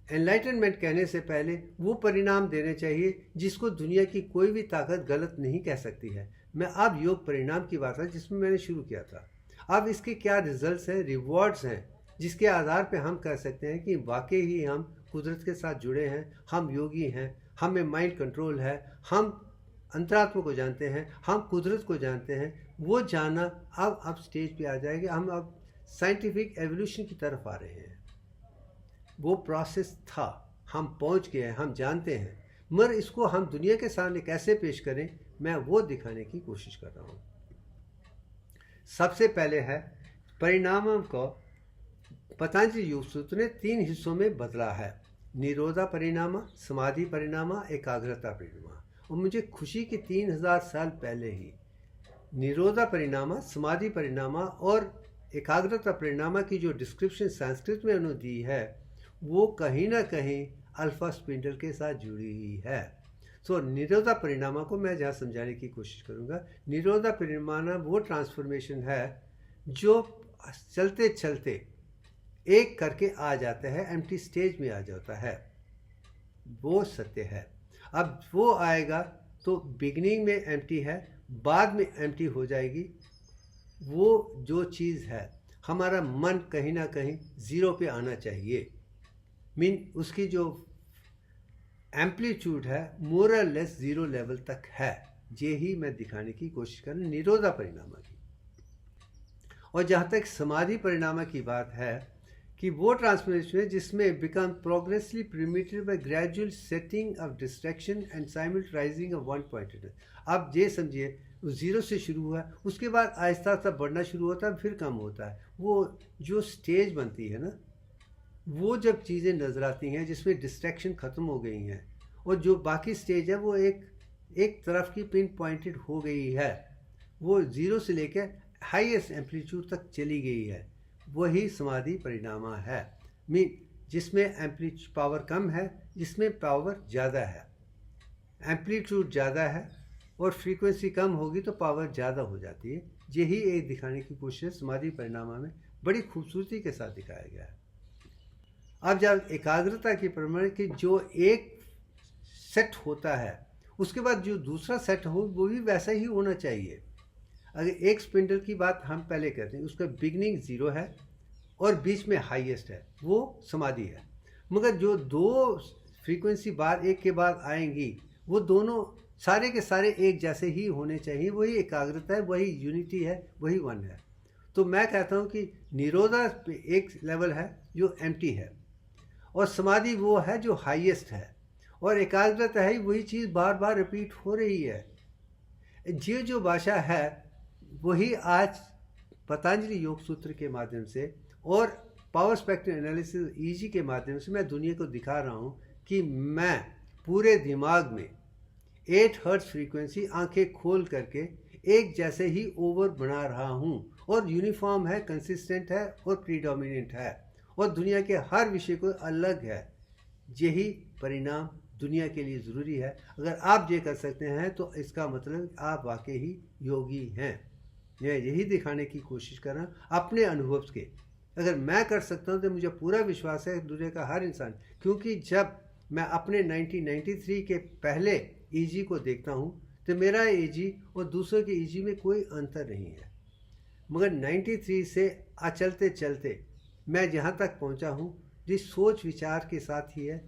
एनलाइटनमेंट कहने से पहले वो परिणाम देने चाहिए जिसको दुनिया की कोई भी ताकत गलत नहीं कह सकती है। मैं अब योग परिणाम की बात है जिसमें मैंने शुरू किया था। अब इसके क्या रिजल्ट्स हैं, रिवॉर्ड्स हैं, जिसके आधार पे हम कह सकते हैं कि वाकई ही हम कुदरत के साथ जुड़े हैं, हम योगी हैं, हमें माइंड कंट्रोल है, हम अंतरात्मा को जानते हैं, हम कुदरत को जानते हैं। वो जाना अब स्टेज पे आ जाएगा। हम अब साइंटिफिक एवोल्यूशन की तरफ आ रहे हैं। वो प्रोसेस था, हम पहुंच गए हैं, हम जानते हैं, मगर इसको हम दुनिया के सामने कैसे पेश करें, मैं वो दिखाने की कोशिश कर रहा हूँ। सबसे पहले है परिणामों को पतंजलि योग सूत्र ने 3 हिस्सों में बदला है: निरोधा परिणाम, समाधि परिणाम, एकाग्रता परिणाम। और मुझे खुशी कि 3000 साल पहले ही निरोधा परिणाम, समाधि परिणाम और एकाग्रता परिणाम की जो डिस्क्रिप्शन संस्कृत में उन्होंने दी है वो कहीं ना कहीं अल्फा स्पिंडल के साथ जुड़ी हुई है। सो निरोधा परिणाम को मैं जहाँ समझाने की कोशिश करूँगा। निरोधा परिणाम वो ट्रांसफॉर्मेशन है जो चलते चलते एक करके आ जाता है, एम्प्टी स्टेज में आ जाता है, वो सत्य है। अब वो आएगा तो बिगनिंग में एम्प्टी है, बाद में एम्प्टी हो जाएगी। वो जो चीज़ है, हमारा मन कहीं ना कहीं ज़ीरो पे आना चाहिए, मीन उसकी जो एम्पलीट्यूड है मोर और लेस ज़ीरो लेवल तक है। ये ही मैं दिखाने की कोशिश कर रहा हूँ निरोधा परिणाम की। और जहाँ तक समाधि परिणाम की बात है कि वो ट्रांसफॉर्मेशन है जिसमें become progressively primitive by gradual setting of distraction and simultizing of one point. अब ये समझिए ज़ीरो से शुरू हुआ, उसके बाद आहिस्ता आहिस्ता बढ़ना शुरू होता है, फिर कम होता है। वो जो स्टेज बनती है ना, वो जब चीज़ें नज़र आती हैं जिसमें डिस्ट्रैक्शन ख़त्म हो गई हैं और जो बाकी स्टेज है वो एक तरफ की पिन पॉइंटेड हो गई है, वो ज़ीरो से लेकर हाईएस्ट एम्पलीट्यूड तक चली गई है, वही समाधि परिणाम है। मीन जिसमें एम्पलीट्यूड पावर कम है, जिसमें पावर ज़्यादा है। एम्पलीट्यूड ज़्यादा है और फ्रीक्वेंसी कम होगी तो पावर ज़्यादा हो जाती है। यही एक दिखाने की कोशिश समाधि परिणाम में बड़ी खूबसूरती के साथ दिखाया गया है। अब जब एकाग्रता की प्रमाण की जो एक सेट होता है, उसके बाद जो दूसरा सेट हो वो भी वैसा ही होना चाहिए। अगर एक स्पिंडल की बात हम पहले करते हैं, उसका बिगनिंग ज़ीरो है और बीच में हाईएस्ट है, वो समाधि है। मगर जो दो फ्रीक्वेंसी बार एक के बाद आएंगी वो दोनों सारे के सारे एक जैसे ही होने चाहिए, वही एकाग्रता है, वही यूनिटी है, वही वन है। तो मैं कहता हूँ कि निरोधा एक लेवल है जो एम्प्टी है और समाधि वो है जो हाईएस्ट है और एकाग्रता है वही चीज़ बार बार रिपीट हो रही है। ये जो भाषा है वही आज पतंजलि योग सूत्र के माध्यम से और पावर स्पेक्ट्रम एनालिसिस ईजी के माध्यम से मैं दुनिया को दिखा रहा हूँ कि मैं पूरे दिमाग में 8 हर्ट्ज फ्रीक्वेंसी आंखें खोल करके एक जैसे ही ओवर बना रहा हूँ और यूनिफॉर्म है, कंसिस्टेंट है और प्रीडोमिनेंट है और दुनिया के हर विषय को अलग है। यही परिणाम दुनिया के लिए ज़रूरी है। अगर आप ये कर सकते हैं तो इसका मतलब आप वाकई ही योगी हैं। मैं यही दिखाने की कोशिश कर रहा हूँ अपने अनुभव के। अगर मैं कर सकता हूँ तो मुझे पूरा विश्वास है दुनिया का हर इंसान, क्योंकि जब मैं अपने 1993 के पहले ईजी को देखता हूँ तो मेरा ईजी और दूसरों के ईजी में कोई अंतर नहीं है। मगर 93 से चलते चलते मैं जहाँ तक पहुँचा हूँ, जिस सोच विचार के साथ ही है,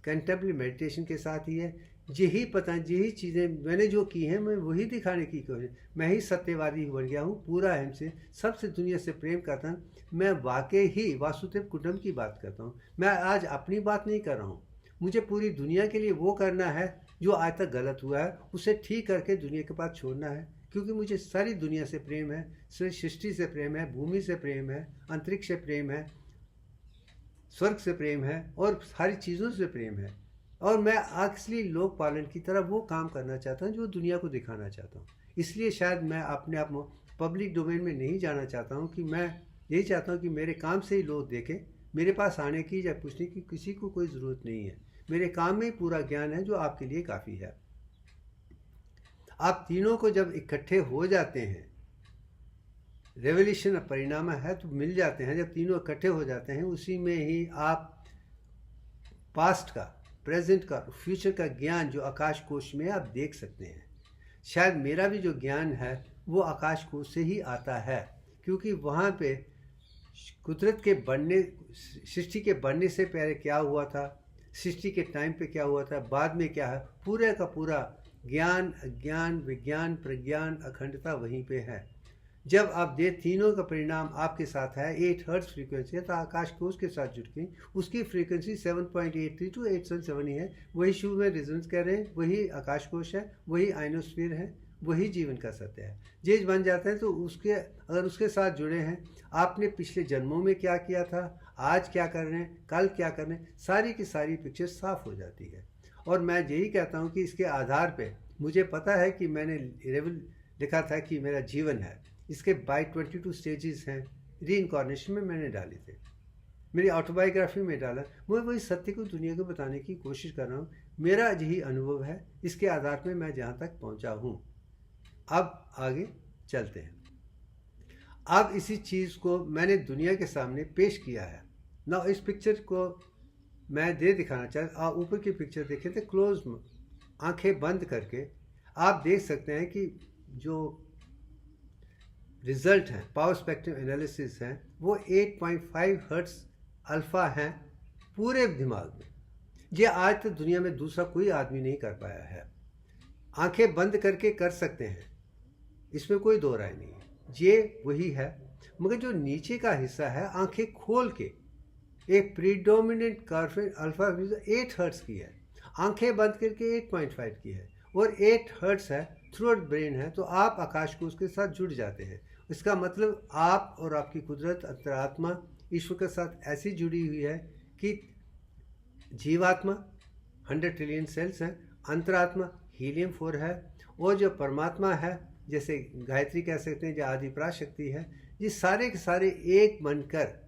कंटेम्परेरी मेडिटेशन के साथ ही है, यही चीज़ें मैंने जो की हैं मैं वही दिखाने की कोशिश। मैं ही सत्यवादी बन गया हूँ, पूरा हमसे सबसे दुनिया से प्रेम करता हूँ। मैं वाकई ही वासुदेव कुटुंब की बात करता हूँ। मैं आज अपनी बात नहीं कर रहा हूँ। मुझे पूरी दुनिया के लिए वो करना है जो आज तक गलत हुआ है, उसे ठीक करके दुनिया के पास छोड़ना है। क्योंकि मुझे सारी दुनिया से प्रेम है, सृष्टि से प्रेम है, भूमि से प्रेम है, अंतरिक्ष से प्रेम है, स्वर्ग से प्रेम है और सारी चीज़ों से प्रेम है। और मैं असली लोक पालन की तरह वो काम करना चाहता हूँ जो दुनिया को दिखाना चाहता हूँ। इसलिए शायद मैं अपने आप पब्लिक डोमेन में नहीं जाना चाहता हूँ, कि मैं यही चाहता हूँ कि मेरे काम से ही लोग देखें। मेरे पास आने की या पूछने की किसी को कोई ज़रूरत नहीं है। मेरे काम में ही पूरा ज्ञान है जो आपके लिए काफ़ी है। आप तीनों को जब इकट्ठे हो जाते हैं, रेवोल्यूशन परिणाम है तो मिल जाते हैं। जब तीनों इकट्ठे हो जाते हैं, उसी में ही आप पास्ट का, प्रेजेंट का, फ्यूचर का ज्ञान जो आकाश कोश में आप देख सकते हैं। शायद मेरा भी जो ज्ञान है वो आकाश कोश से ही आता है, क्योंकि वहाँ पे कुदरत के बनने, सृष्टि के बनने से पहले क्या हुआ था, सृष्टि के टाइम पे क्या हुआ था, बाद में क्या है, पूरे का पूरा ज्ञान, अज्ञान, विज्ञान, प्रज्ञान, अखंडता वहीं पे है। जब आप तीनों का परिणाम आपके साथ है, 8 हर्ट्ज फ्रीक्वेंसी है, तो आकाश कोश के साथ जुड़ के उसकी फ्रीक्वेंसी 7.83 to 877 ही है। वही शुभ में रेजोनेंस कर रहे हैं, वही आकाश कोश है, वही आइनोस्फीयर है, वही जीवन का सत्य है। चीज बन जाता है तो अगर उसके साथ जुड़े हैं, आपने पिछले जन्मों में क्या किया था, आज क्या कर रहे हैं, कल क्या कर रहे हैं, सारी की सारी पिक्चर साफ हो जाती है। और मैं यही कहता हूँ कि इसके आधार पे मुझे पता है कि मैंने लिखा था कि मेरा जीवन है, इसके बाय 22 स्टेजेस हैं, रीइंकारनेशन में मैंने डाले थे, मेरी ऑटोबायोग्राफी में डाला। मैं वही सत्य को दुनिया को बताने की कोशिश कर रहा हूँ। मेरा यही अनुभव है, इसके आधार पे मैं जहाँ तक पहुँचा हूँ। अब आगे चलते हैं। अब इसी चीज़ को मैंने दुनिया के सामने पेश किया है ना। इस पिक्चर को मैं दिखाना चाहता, आप ऊपर की पिक्चर देखें तो क्लोज, आंखें बंद करके आप देख सकते हैं कि जो रिजल्ट हैं, पावर स्पेक्ट्रम एनालिसिस हैं, वो 8.5 हर्ट्ज अल्फा हैं पूरे दिमाग में। ये आज तक दुनिया में दूसरा कोई आदमी नहीं कर पाया है। आंखें बंद करके कर सकते हैं, इसमें कोई दो राय नहीं है, ये वही है। मगर जो नीचे का हिस्सा है, आंखें खोल के एक प्रीडोमिनेंट कार्बन अल्फा 8 हर्ट्ज की है, आंखें बंद करके 8.5 की है, और 8 हर्ट्ज है, थ्रू आउट ब्रेन है, तो आप आकाश को उसके साथ जुड़ जाते हैं। इसका मतलब आप और आपकी कुदरत, अंतरात्मा ईश्वर के साथ ऐसी जुड़ी हुई है कि जीवात्मा 100 ट्रिलियन सेल्स हैं, अंतरात्मा हीलियम 4 है, और जो परमात्मा है, जैसे गायत्री कह सकते हैं, जो आदि पराशक्ति है, ये सारे के सारे एक बनकर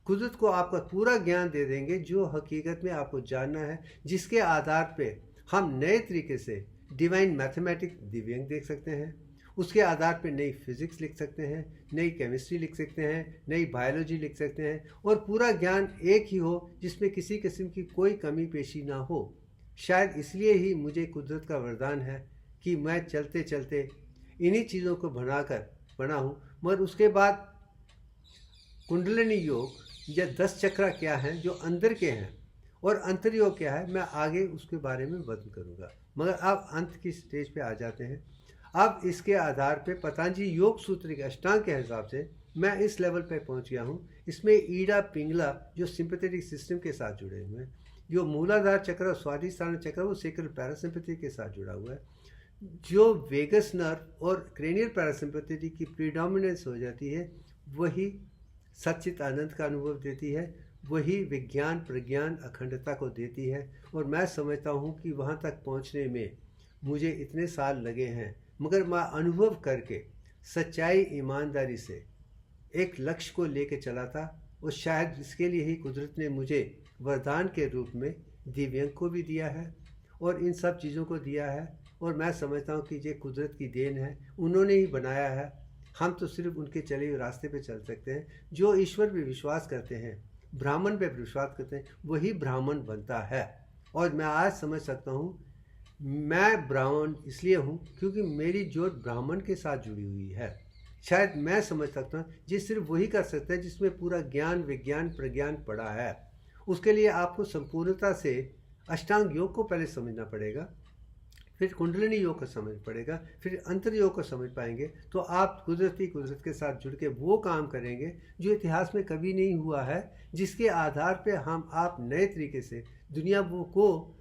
कुदरत को आपका पूरा ज्ञान दे देंगे, जो हकीकत में आपको जानना है, जिसके आधार पे हम नए तरीके से डिवाइन मैथमेटिक्स, दिव्यांग देख सकते हैं। उसके आधार पे नई फिजिक्स लिख सकते हैं, नई केमिस्ट्री लिख सकते हैं, नई बायोलॉजी लिख सकते हैं, और पूरा ज्ञान एक ही हो जिसमें किसी किस्म की कोई कमी पेशी ना हो। शायद इसलिए ही मुझे कुदरत का वरदान है कि मैं चलते चलते इन्हीं चीज़ों को बना हूँ। मगर उसके बाद कुंडलिनी योग या 10 चक्र क्या हैं जो अंदर के हैं, और अंतर्योग क्या है, मैं आगे उसके बारे में वर्णन करूँगा। मगर अब अंत की स्टेज पे आ जाते हैं। अब इसके आधार पे पतंजलि योग सूत्र के अष्टांग के हिसाब से मैं इस लेवल पे पहुंच गया हूँ। इसमें ईड़ा पिंगला जो सिंपैथेटिक सिस्टम के साथ जुड़े हुए हैं, जो मूलाधार चक्र, स्वादिष्ठान चक्र, वो सेक्रल पैरासिम्पैथेटिक के साथ जुड़ा हुआ है। जो वेगस नर्व और क्रेनियल पैरासिम्पैथेटिक की प्रीडोमिनेंस हो जाती है, वही सच्चित आनंद का अनुभव देती है, वही विज्ञान, प्रज्ञान, अखंडता को देती है। और मैं समझता हूँ कि वहाँ तक पहुँचने में मुझे इतने साल लगे हैं, मगर मैं अनुभव करके सच्चाई, ईमानदारी से एक लक्ष्य को लेके चला था। और शायद इसके लिए ही कुदरत ने मुझे वरदान के रूप में दिव्यांग को भी दिया है और इन सब चीज़ों को दिया है। और मैं समझता हूँ कि ये कुदरत की देन है, उन्होंने ही बनाया है। हम तो सिर्फ उनके चले हुए रास्ते पे चल सकते हैं। जो ईश्वर पे विश्वास करते हैं, ब्राह्मण पे विश्वास करते हैं, वही ब्राह्मण बनता है। और मैं आज समझ सकता हूँ मैं ब्राह्मण इसलिए हूँ क्योंकि मेरी जोत ब्राह्मण के साथ जुड़ी हुई है। शायद मैं समझ सकता हूँ जिस सिर्फ वही कर सकता है जिसमें पूरा ज्ञान विज्ञान प्रज्ञान पड़ा है। उसके लिए आपको संपूर्णता से अष्टांग योग को पहले समझना पड़ेगा, फिर कुंडलिनी योग को समझ पड़ेगा, फिर अंतर योग को समझ पाएंगे तो आप कुदरत के साथ जुड़ के वो काम करेंगे जो इतिहास में कभी नहीं हुआ है, जिसके आधार पे हम आप नए तरीके से दुनिया को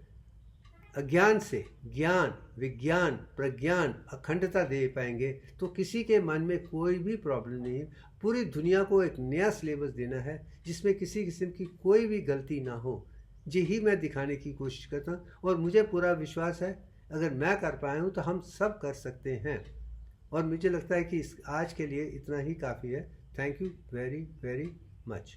अज्ञान से ज्ञान विज्ञान प्रज्ञान अखंडता दे पाएंगे। तो किसी के मन में कोई भी प्रॉब्लम नहीं है। पूरी दुनिया को एक नया सिलेबस देना है जिसमें किसी किस्म की कोई भी गलती ना हो, यही मैं दिखाने की कोशिश करता हूँ। और मुझे पूरा विश्वास है अगर मैं कर पाया हूँ तो हम सब कर सकते हैं। और मुझे लगता है कि आज के लिए इतना ही काफ़ी है। Thank you very very much.